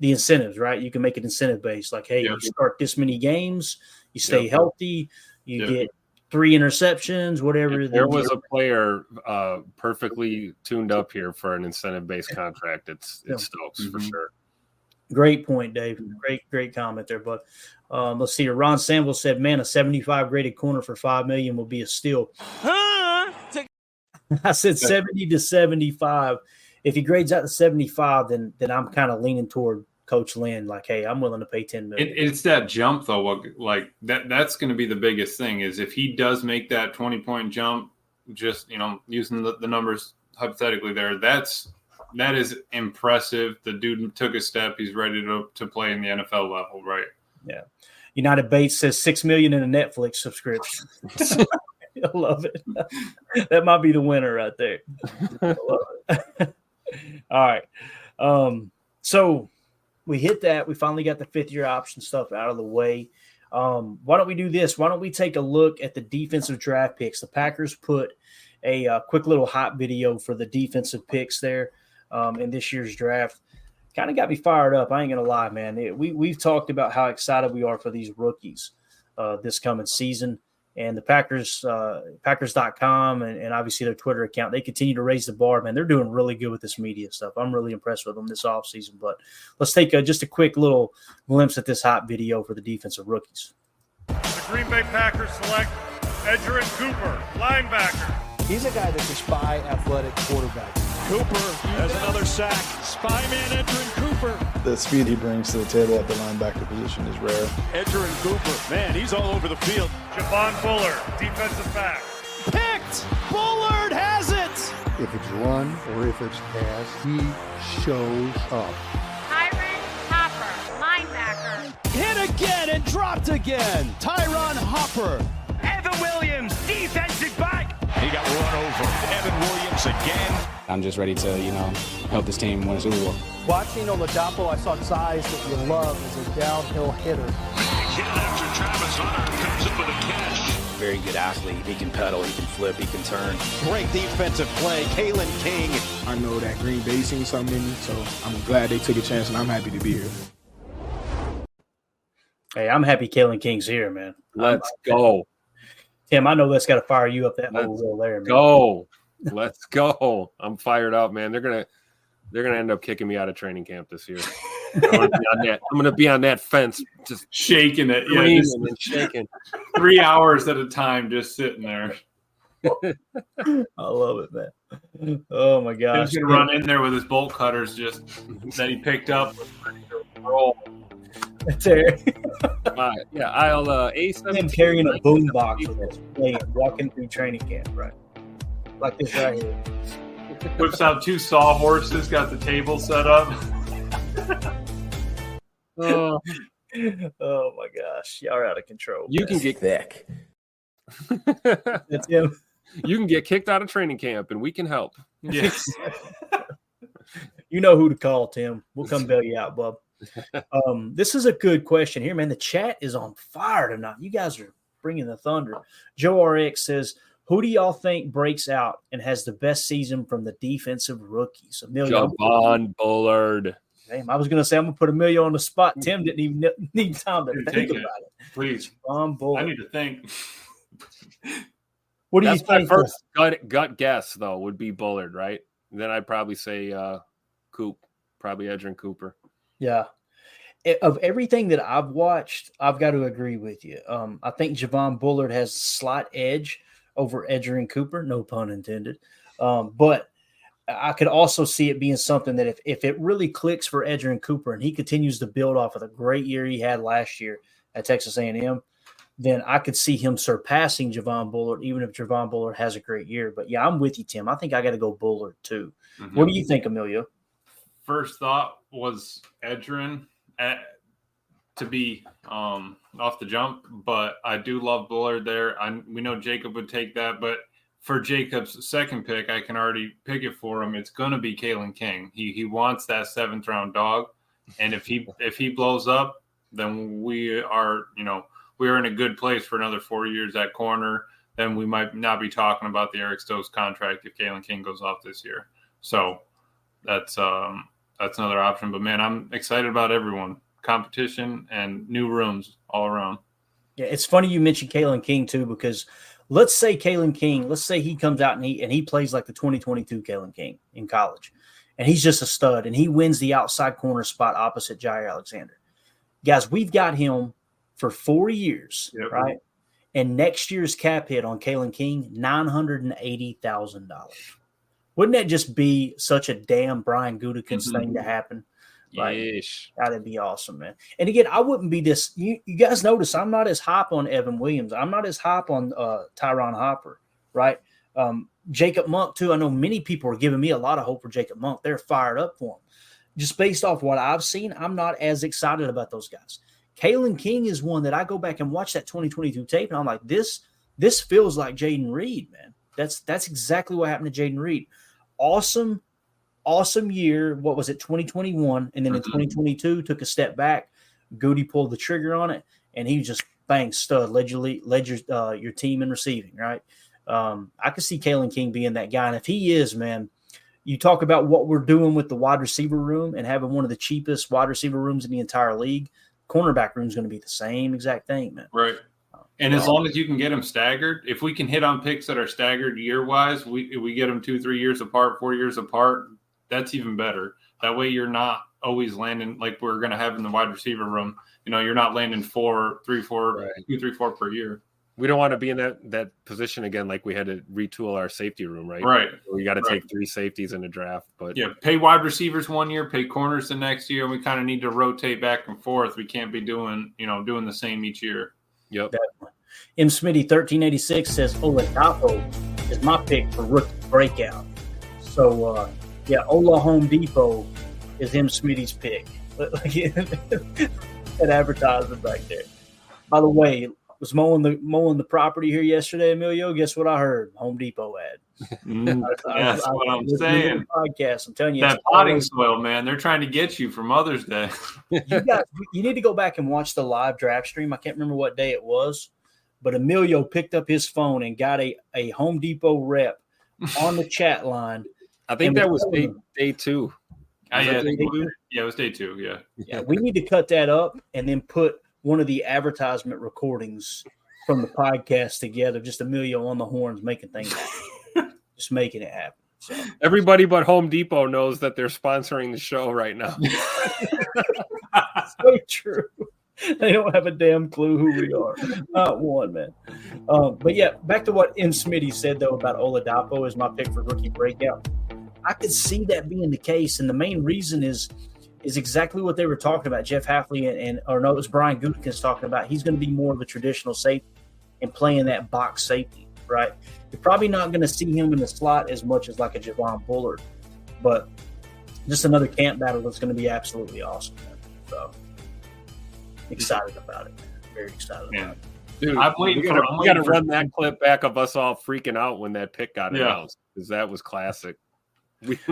The incentives, right? You can make it incentive based. Like, hey, you start this many games, you stay healthy, you get 3 interceptions, whatever. If there was a player perfectly tuned up here for an incentive based contract, it's Stokes for sure. Great point, Dave. Great comment there. But let's see. Ron Sample said, "Man, a 75 graded corner for $5 million will be a steal." I said 70 to 75. If he grades out to 75, then I'm kind of leaning toward Coach Lynn. Like, hey, I'm willing to pay $10 million. It's that jump though. Like that's going to be the biggest thing is if he does make that 20-point jump, just using the numbers hypothetically there, that is impressive. The dude took a step. He's ready to play in the NFL level, right? Yeah. United Bates says $6 million in a Netflix subscription. I love it. That might be the winner right there. I love it. All right. So we hit that. We finally got the 5th-year option stuff out of the way. Why don't we do this? Why don't we take a look at the defensive draft picks? The Packers put a quick little hot video for the defensive picks there in this year's draft. Kind of got me fired up. I ain't going to lie, man. We've talked about how excited we are for these rookies this coming season. And the Packers, Packers.com and obviously their Twitter account, they continue to raise the bar, man. They're doing really good with this media stuff. I'm really impressed with them this offseason. But let's take just a quick little glimpse at this hot video for the defensive rookies. The Green Bay Packers select Edgerrin Cooper, linebacker. He's a guy that can spy athletic quarterback. Cooper has another sack. Spy man Edgerrin Cooper. The speed he brings to the table at the linebacker position is rare. Edgerrin Cooper, man, he's all over the field. Javon Bullard, defensive back. Picked! Bullard has it! If it's run or if it's pass, he shows up. Tyron Hopper, linebacker. Hit again and dropped again. Tyron Hopper. Evan Williams, defensive back. He got run over. Evan Williams again. I'm just ready to, help this team win a Super Bowl. Watching Oladapo, I saw size that you love as a downhill hitter. Hit after Travis Hunter comes up with a catch. Very good athlete. He can pedal, he can flip, he can turn. Great defensive play. Kalen King. I know that Green Bay seen something in me, so I'm glad they took a chance, and I'm happy to be here. Hey, I'm happy Kalen King's here, man. Let's go. Tim, I know that's got to fire you up that whole there, man. Go. Let's go. I'm fired up, man. They're gonna end up kicking me out of training camp this year. I'm gonna be on that fence, just shaking it, and shaking 3 hours at a time, just sitting there. I love it, man. Oh my gosh. He's gonna run in there with his bolt cutters just that he picked up. Roll. There. Yeah, I'll A7. Him carrying a boom box with us, playing, walking through training camp, right? Like this right here. Whips out 2 sawhorses, got the table set up. Oh my gosh, y'all are out of control. You can get thick. That's him. You can get kicked out of training camp, and we can help. Yes. You know who to call, Tim. We'll come bail you out, bub. This is a good question here, man. The chat is on fire tonight. You guys are bringing the thunder. Joe RX says, who do y'all think breaks out and has the best season from the defensive rookies? Javon Bullard. Damn, I was going to say I'm going to put Emilio on the spot. Tim didn't even need time to think about it. Please. Bullard. I need to think. What do That's you think? My first gut guess, though, would be Bullard, right? And then I'd probably say Coop, probably Edgerrin Cooper. Yeah. Of everything that I've watched, I've got to agree with you. I think Javon Bullard has a slight edge over Edgerrin Cooper, no pun intended. But I could also see it being something that if it really clicks for Edgerrin Cooper and he continues to build off of the great year he had last year at Texas A&M, then I could see him surpassing Javon Bullard, even if Javon Bullard has a great year. But, yeah, I'm with you, Tim. I think I got to go Bullard too. Mm-hmm. What do you think, Emilio? First thought was Edgerrin to be off the jump, but I do love Bullard there. We know Jacob would take that, but for Jacob's second pick, I can already pick it for him. It's going to be Kalen King. He wants that 7th round dog, and if he blows up, then we are in a good place for another 4 years at corner. Then we might not be talking about the Eric Stokes contract if Kalen King goes off this year. So that's another option. But man, I'm excited about everyone. Competition and new rooms all around. Yeah, it's funny you mentioned Kalen King too, because let's say he comes out and he plays like the 2022 Kalen King in college, and he's just a stud, and he wins the outside corner spot opposite Jair Alexander. Guys, we've got him for 4 years, yep. Right? And next year's cap hit on Kalen King, $980,000. Wouldn't that just be such a damn Brian Gutekunst thing to happen? Like, yes. That'd be awesome, man. And again, I wouldn't be this. You guys notice I'm not as hype on Evan Williams. I'm not as hype on Tyron Hopper, right? Jacob Monk, too. I know many people are giving me a lot of hope for Jacob Monk. They're fired up for him. Just based off what I've seen, I'm not as excited about those guys. Kalen King is one that I go back and watch that 2022 tape, and I'm like, this feels like Jaden Reed, man. That's exactly what happened to Jaden Reed. Awesome year. What was it, 2021? And then in 2022, took a step back. Goody pulled the trigger on it, and he just bang stud, led your team in receiving, right? I could see Kalen King being that guy. And if he is, man, you talk about what we're doing with the wide receiver room and having one of the cheapest wide receiver rooms in the entire league. Cornerback room is going to be the same exact thing, man. Right. And as long as you can get them staggered, if we can hit on picks that are staggered year-wise, we get them 2-3 years apart, 4 years apart, that's even better. That way you're not always landing like we're going to have in the wide receiver room. You're not landing 2, 3, 4 per year. We don't want to be in that position again, like we had to retool our safety room, right? Right. We got to take 3 safeties in the draft. But yeah, pay wide receivers 1 year, pay corners the next year. We kind of need to rotate back and forth. We can't be doing the same each year. Yep. Definitely. M. Smitty 1386 says Oladapo is my pick for rookie breakout. So Ola Home Depot is M. Smitty's pick. That advertisement back there. By the way, was mowing the property here yesterday, Emilio. Guess what I heard? Home Depot ad. That's what I'm saying. Podcast. I'm telling you, that potting soil, man. They're trying to get you for Mother's Day. You need to go back and watch the live draft stream. I can't remember what day it was, but Emilio picked up his phone and got a Home Depot rep on the chat line. I think that was day 2. It was day 2. Yeah. We need to cut that up and then put one of the advertisement recordings from the podcast together. Just Emilio on the horns making things happen. Just making it happen. So. Everybody but Home Depot knows that they're sponsoring the show right now. So true. They don't have a damn clue who we are. Not one, man. But yeah, back to what M. Smitty said, though, about Oladapo as my pick for rookie breakout. I could see that being the case, and the main reason is exactly what they were talking about. Jeff Hafley it was Brian Gutekunst talking about. He's going to be more of a traditional safety and playing that box safety, right? You're probably not going to see him in the slot as much as like a Javon Bullard, but just another camp battle that's going to be absolutely awesome, man. So excited about it, man. Very excited about it. Dude, we got to run that clip back of us all freaking out when that pick got announced, because that was classic.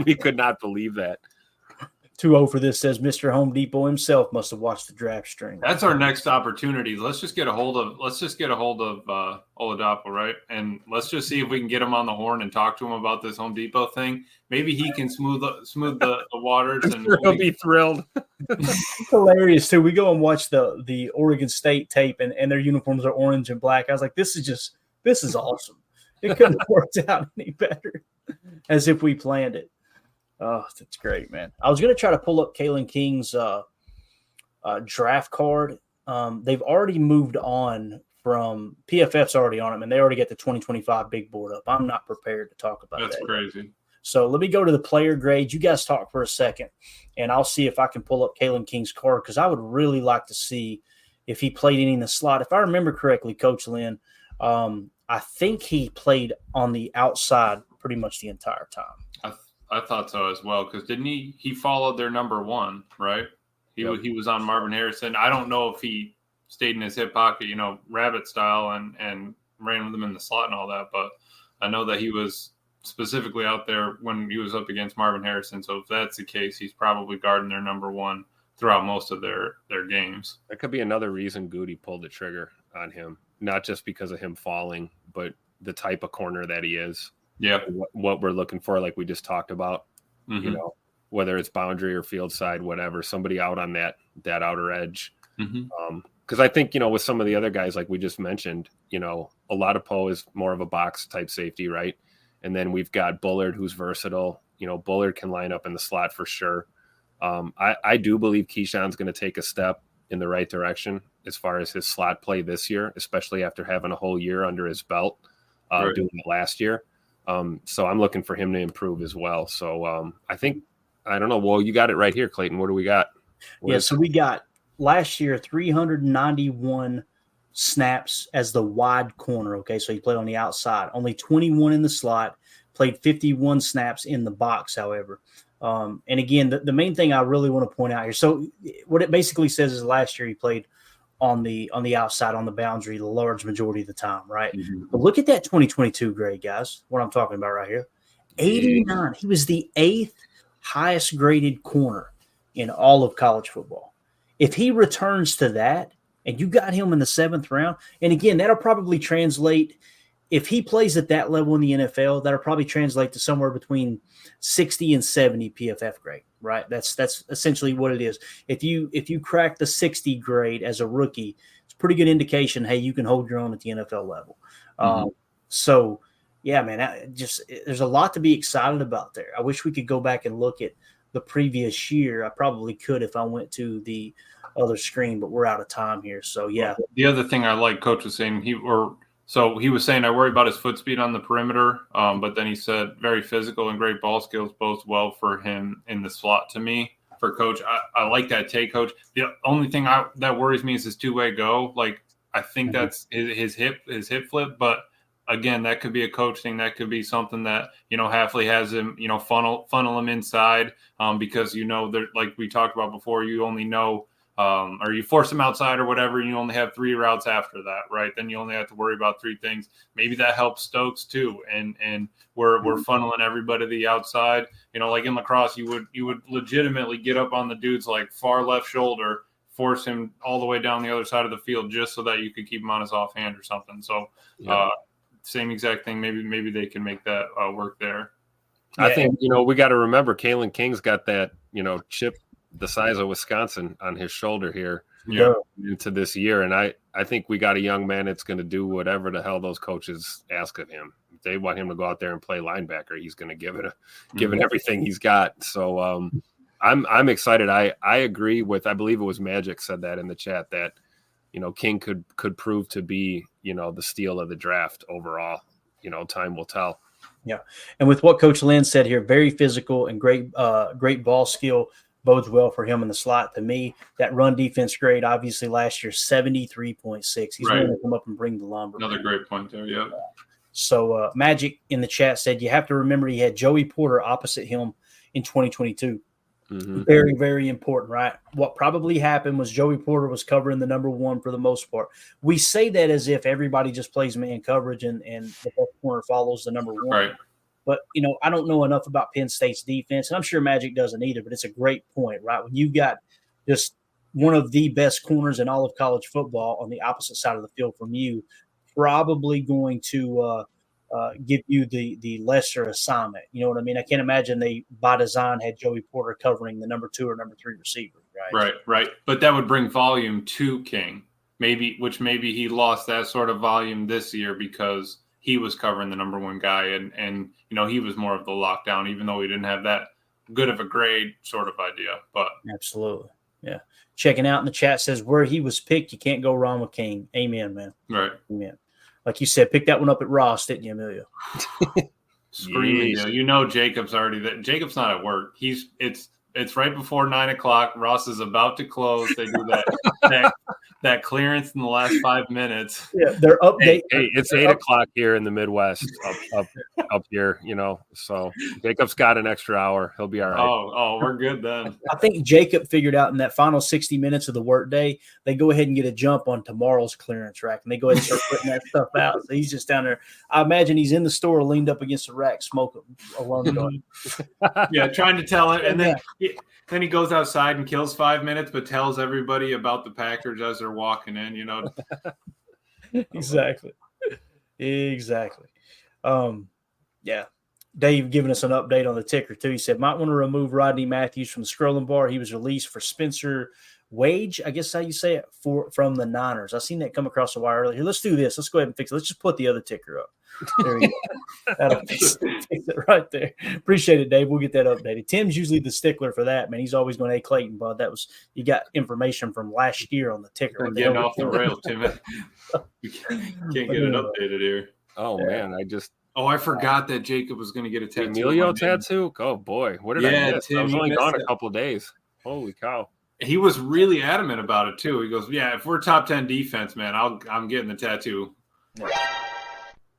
We could not believe that. 2-0 for this says Mr. Home Depot himself must have watched the draft stream. That's our next opportunity. Let's just get a hold of Oladapo, right? And let's just see if we can get him on the horn and talk to him about this Home Depot thing. Maybe he can smooth the waters, and he'll be thrilled. It's hilarious too. We go and watch the Oregon State tape, and their uniforms are orange and black. I was like, this is awesome. It couldn't have worked out any better, as if we planned it. Oh, that's great, man. I was going to try to pull up Kalen King's draft card. They've already moved on from – PFF's already on them, and they already get the 2025 big board up. I'm not prepared to talk about that. That's crazy. So let me go to the player grades. You guys talk for a second, and I'll see if I can pull up Kalen King's card because I would really like to see if he played any in the slot. If I remember correctly, Coach Lynn, I think he played on the outside pretty much the entire time. I thought so as well, because didn't he followed their number one, right? He was on Marvin Harrison. I don't know if he stayed in his hip pocket, rabbit style and ran with them in the slot and all that, but I know that he was specifically out there when he was up against Marvin Harrison. So if that's the case, he's probably guarding their number one throughout most of their games. That could be another reason Goody pulled the trigger on him, not just because of him falling, but the type of corner that he is. Yeah, what we're looking for, like we just talked about, whether it's boundary or field side, whatever, somebody out on that outer edge. Because I think, with some of the other guys, like we just mentioned, a lot of Poe is more of a box type safety, right? And then we've got Bullard, who's versatile. Bullard can line up in the slot for sure. I do believe Keyshawn's going to take a step in the right direction as far as his slot play this year, especially after having a whole year under his belt doing it last year. So I'm looking for him to improve as well. So I don't know. Well, you got it right here, Clayton. What do we got? So we got last year 391 snaps as the wide corner. Okay, so he played on the outside, only 21 in the slot, played 51 snaps in the box, however. And again, the main thing I really want to point out here. So what it basically says is last year he played on the outside, on the boundary, the large majority of the time, right? But look at that 2022 grade, guys, what I'm talking about right here. 89. He was the 8th highest graded corner in all of college football. If he returns to that, and you got him in the 7th round, and again, that'll probably translate, if he plays at that level in the NFL, that'll probably translate to somewhere between 60 and 70 PFF grade, right? That's essentially what it is. If you crack the 60 grade as a rookie, it's a pretty good indication, hey, you can hold your own at the NFL level. So, yeah, man, there's a lot to be excited about there. I wish we could go back and look at the previous year. I probably could if I went to the other screen, but we're out of time here. So, yeah. The other thing I like Coach was saying, he was saying I worry about his foot speed on the perimeter, but then he said very physical and great ball skills bodes well for him in the slot. To me, for Coach, I like that take, Coach. The only thing that worries me is his two-way go. Like, I think that's his hip flip, but again, that could be a coach thing. That could be something that Hafley has him funnel him inside because there, like we talked about before, you only know. Or you force them outside or whatever, and you only have 3 routes after that, right? Then you only have to worry about 3 things. Maybe that helps Stokes too, and we're funneling everybody to the outside. Like in lacrosse, you would legitimately get up on the dude's like far left shoulder, force him all the way down the other side of the field just so that you could keep him on his offhand or something. So, same exact thing. Maybe they can make that work there. I think we got to remember Kalen King's got that chip the size of Wisconsin on his shoulder here into this year. And I think we got a young man that's going to do whatever the hell those coaches ask of him. If they want him to go out there and play linebacker, he's going to give it everything he's got. So I'm excited. I agree with, I believe it was Magic said that in the chat that, King could prove to be, the steal of the draft overall. Time will tell. Yeah. And with what Coach Lynn said here, very physical and great ball skill bodes well for him in the slot. To me, that run defense grade, obviously last year, 73.6. He's going to come up and bring the lumber. Another great point there, yeah. So Magic in the chat said, you have to remember he had Joey Porter opposite him in 2022. Very, very important, right? What probably happened was Joey Porter was covering the number 1 for the most part. We say that as if everybody just plays man coverage and the corner follows the number 1. Right. But, I don't know enough about Penn State's defense, and I'm sure Magic doesn't either, but it's a great point, right? When you've got just one of the best corners in all of college football on the opposite side of the field from you, probably going to give you the lesser assignment. You know what I mean? I can't imagine they, by design, had Joey Porter covering the number 2 or number 3 receiver, right? Right. But that would bring volume to King, maybe he lost that sort of volume this year because he was covering the number 1 guy, and he was more of the lockdown, even though he didn't have that good of a grade sort of idea. But absolutely, yeah. Checking out in the chat says where he was picked, you can't go wrong with King. Amen, man. Right. Amen. Like you said, pick that one up at Ross, didn't you, Emilio? Screaming deal. Jacob's already there. Jacob's not at work. It's right before 9:00. Ross is about to close. They do that clearance in the last 5 minutes. Yeah, they're updating. Hey, it's 8:00 here in the Midwest, up here. So Jacob's got an extra hour. He'll be all right. Oh, we're good then. I think Jacob figured out in that final 60 minutes of the workday, they go ahead and get a jump on tomorrow's clearance rack, and they go ahead and start putting that stuff out. So he's just down there. I imagine he's in the store, leaned up against the rack, smoking a lung joint. Yeah, trying to tell it, and then he goes outside and kills 5 minutes, but tells everybody about the Packers as they're walking in. Exactly. Yeah. Dave giving us an update on the ticker too. He said might want to remove Rodney Matthews from the scrolling bar. He was released for Spencer Wage, I guess how you say it, from the Niners. I seen that come across the wire earlier. Here, let's do this. Let's go ahead and fix it. Let's just put the other ticker up. There we go. That'll fix it right there. Appreciate it, Dave. We'll get that updated. Tim's usually the stickler for that, man. He's always going to, hey, Clayton, bud, you got information from last year on the ticker. I'm getting off the rails, Tim. You can't get it updated here. Oh, man. I forgot that Jacob was going to get a tattoo. Emilio tattoo? Oh, boy. What did I miss? Tim, I was only gone a couple of days. Holy cow. He was really adamant about it, too. He goes, yeah, if we're top 10 defense, man, I'm getting the tattoo.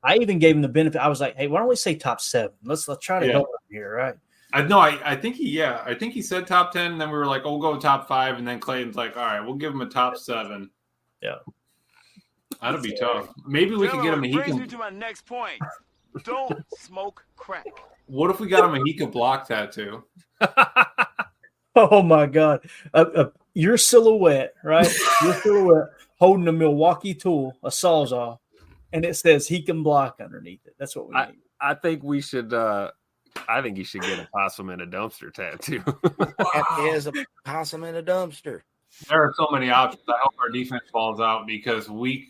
I even gave him the benefit. I was like, hey, why don't we say top 7? Let's try to help him here, right? I think he said top 10, and then we were like, we'll go top 5, and then Clayton's like, all right, we'll give him a top 7. Yeah. That'll be tough. Maybe we could get him a brings me to my next point. Don't smoke crack. What if we got him a he could block tattoo? Oh my God. Your silhouette, right? Your silhouette holding a Milwaukee tool, a Sawzall, and it says he can block underneath it. That's what we need. I think we should I think you should get a possum in a dumpster tattoo. Is a possum in a dumpster. There are so many options. I hope our defense falls out because we'll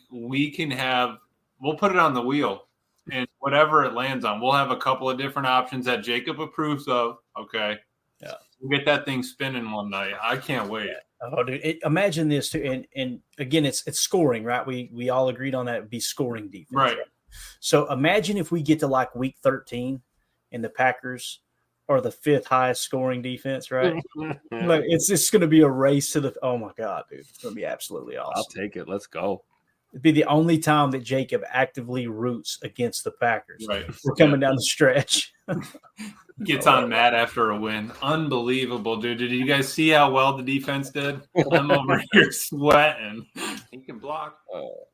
put it on the wheel. And whatever it lands on, we'll have a couple of different options that Jacob approves of. Okay. Yeah. We'll get that thing spinning one night. I can't wait. Oh, dude. Imagine this too. And again, it's scoring, right? We all agreed on that. It'd be scoring defense. Right. So imagine if we get to like week 13 and the Packers are the 5th highest scoring defense, right? Like it's going to be a race to the, oh my God, dude. It's going to be absolutely awesome. I'll take it. Let's go. It'd be the only time that Jacob actively roots against the Packers. Right. We're coming down the stretch. Gets on Matt after a win. Unbelievable, dude. Did you guys see how well the defense did? I'm over here sweating. He can block. All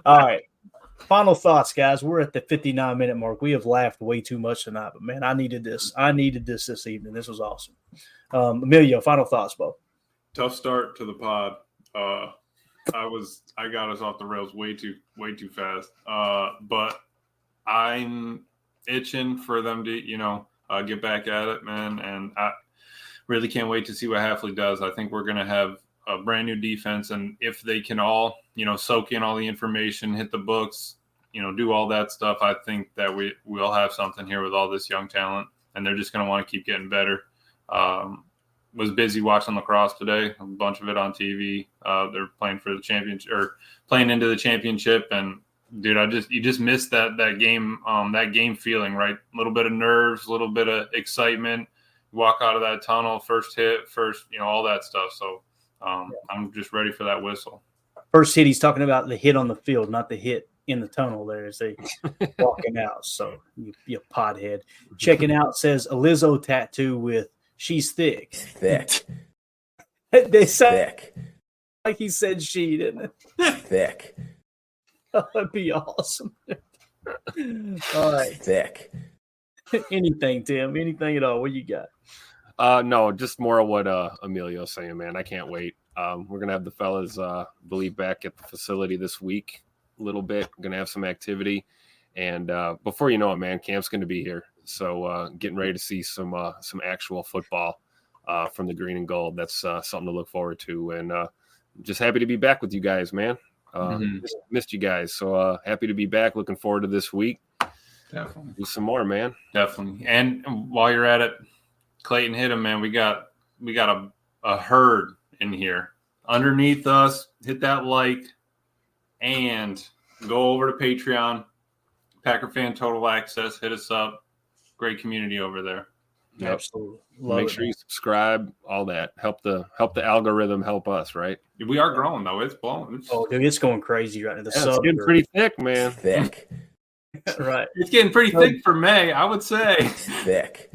right. Final thoughts, guys. We're at the 59-minute mark. We have laughed way too much tonight, but man, I needed this. I needed this evening. This was awesome. Emilio, final thoughts, Bo. Tough start to the pod. I got us off the rails way too fast. But I'm itching for them to, get back at it, man. And I really can't wait to see what Hafley does. I think we're going to have a brand new defense. And if they can all, soak in all the information, hit the books, do all that stuff, I think that we'll have something here with all this young talent. And they're just going to want to keep getting better. Was busy watching lacrosse today, a bunch of it on TV. They're playing for the championship or playing into the championship. And dude, you just missed that game feeling, right? A little bit of nerves, a little bit of excitement. You walk out of that tunnel, first hit, all that stuff. So I'm just ready for that whistle. First hit, he's talking about the hit on the field, not the hit in the tunnel there as they walking out. So you pothead. Checking out says a Lizzo tattoo with she's thick. Thick. They say thick. Like he said she, didn't it? Thick. Oh, that'd be awesome. All right. Thick. Anything, Tim? Anything at all? What you got? No, just more of what Emilio's saying, man. I can't wait. We're gonna have the fellas, believe, back at the facility this week a little bit. We're gonna have some activity, and before you know it, man, camp's gonna be here. So getting ready to see some actual football from the green and gold. That's something to look forward to, and just happy to be back with you guys, man. Missed you guys, so happy to be back. Looking forward to this week. Definitely Do some more, man. Definitely. And while you're at it, Clayton hit him, man. We got a herd in here underneath us. Hit that like and go over to Patreon. Packer Fan Total Access. Hit us up. Great community over there. Yep. Absolutely. Make sure you subscribe. All that help the algorithm help us, right? We are growing though. It's blowing. Oh, dude, it's going crazy right now. It's getting pretty thick, man. Thick. Right. It's getting pretty thick for May, I would say. Thick.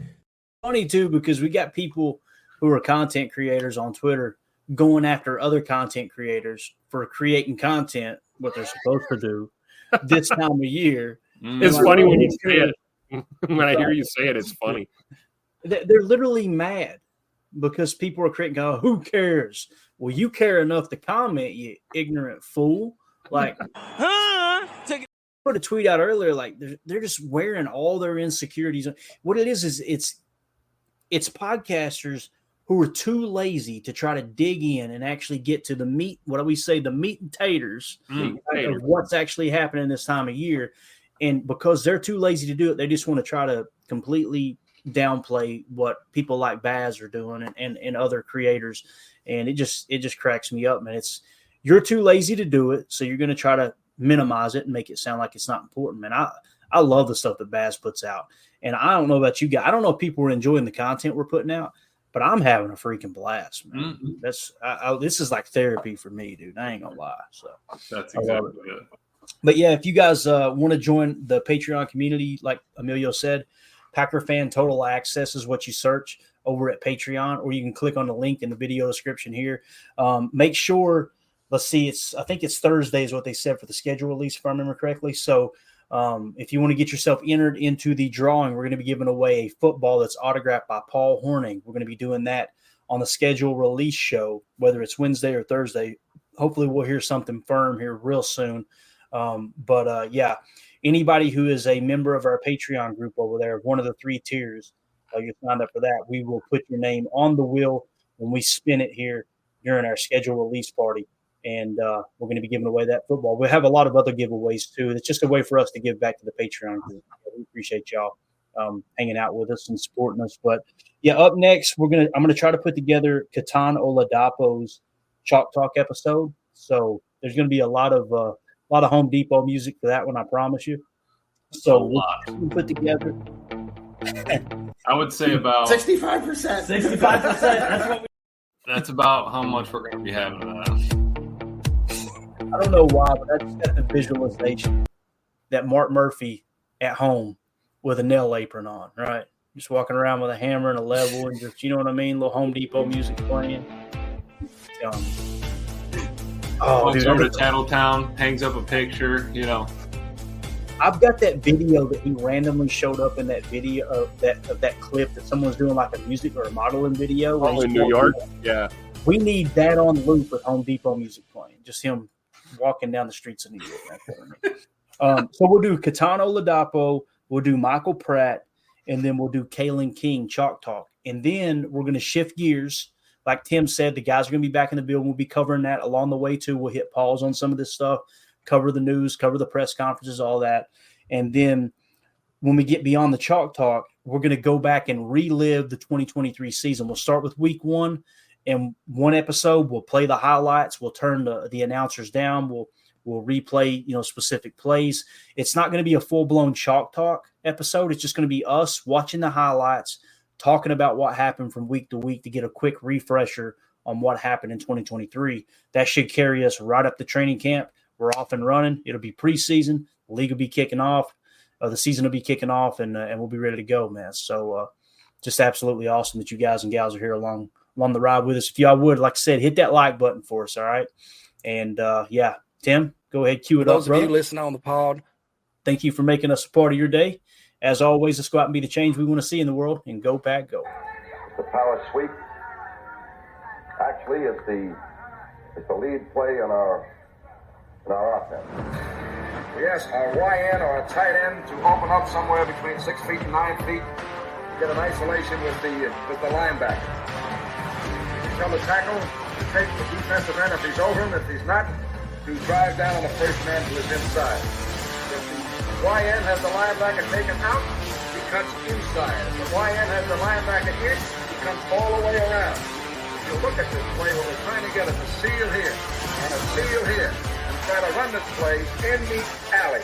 Funny too, because we got people who are content creators on Twitter going after other content creators for creating content, what they're supposed to do this time of year. It's funny when you say it. When I hear you say it, it's funny. They're literally mad because people are creating, who cares? Well, you care enough to comment, you ignorant fool. Like, put a tweet out earlier, like they're just wearing all their insecurities. What it is it's podcasters who are too lazy to try to dig in and actually get to the meat, what do we say, the meat and taters of what's actually happening this time of year. And because they're too lazy to do it, they just want to try to completely downplay what people like Baz are doing and other creators. And it just cracks me up, man. You're too lazy to do it, so you're going to try to minimize it and make it sound like it's not important, man. I love the stuff that Baz puts out. And I don't know about you guys. I don't know if people are enjoying the content we're putting out, but I'm having a freaking blast, man. This is like therapy for me, dude. I ain't gonna lie. So that's exactly it. But yeah, if you guys want to join the Patreon community, like Emilio said, Packer Fan Total Access is what you search over at Patreon, or you can click on the link in the video description here. Make sure, let's see, I think it's Thursday is what they said for the schedule release, if I remember correctly. So if you want to get yourself entered into the drawing, we're going to be giving away a football that's autographed by Paul Hornung. We're going to be doing that on the schedule release show, whether it's Wednesday or Thursday. Hopefully we'll hear something firm here real soon. Yeah, anybody who is a member of our Patreon group over there, one of the 3 tiers, you signed up for that. We will put your name on the wheel when we spin it here during our schedule release party. And we're going to be giving away that football. We have a lot of other giveaways too. It's just a way for us to give back to the Patreon group. We appreciate y'all hanging out with us and supporting us. But yeah, up next, I'm going to try to put together Katan Oladapo's Chalk Talk episode. So there's going to be a lot of Home Depot music for that one, I promise you. So we'll put together. I would say about 65%. 65%. That's about how much we're going to be having of that. I don't know why, but I just got the visualization that Mark Murphy at home with a nail apron on, right? Just walking around with a hammer and a level and just, you know what I mean? Little Home Depot music playing. Walks over to Tattletown, hangs up a picture, I've got that video that he randomly showed up in that video of that clip that someone's doing like a music or a modeling video. Oh, in New York? Yeah. We need that on loop with Home Depot music playing. Just him walking down the streets of New York. So we'll do Katan Oladapo, we'll do Michael Pratt, and then we'll do Kalen King Chalk Talk. And then we're going to shift gears. Like Tim said, the guys are going to be back in the building. We'll be covering that along the way too. We'll hit pause on some of this stuff, cover the news, cover the press conferences, all that. And then when we get beyond the Chalk Talk, we're going to go back and relive the 2023 season. We'll start with week 1. And one episode, we'll play the highlights. We'll turn the announcers down. We'll replay, specific plays. It's not going to be a full-blown Chalk Talk episode. It's just going to be us watching the highlights, talking about what happened from week to week to get a quick refresher on what happened in 2023. That should carry us right up to training camp. We're off and running. It'll be preseason. The league will be kicking off. The season will be kicking off, and we'll be ready to go, man. So just absolutely awesome that you guys and gals are here along the ride with us. If y'all would, like I said, hit that like button for us, all right? And, Tim, go ahead, cue it up, those of you listening on the pod, Thank you for making us a part of your day. As always, let's go out and be the change we want to see in the world, and go Pack Go. The power sweep. Actually, it's the lead play in our offense. We ask our YN or a tight end to open up somewhere between 6 feet and 9 feet. Get an isolation with the linebacker. Tell the tackle to take the defensive end if he's over him. If he's not, to drive down on the first man to his inside. If the YN has the linebacker taken out, he cuts inside. If the YN has the linebacker in, he comes all the way around. If you look at this play, what we're trying to get is a seal here and a seal here, and try to run this play in the alley.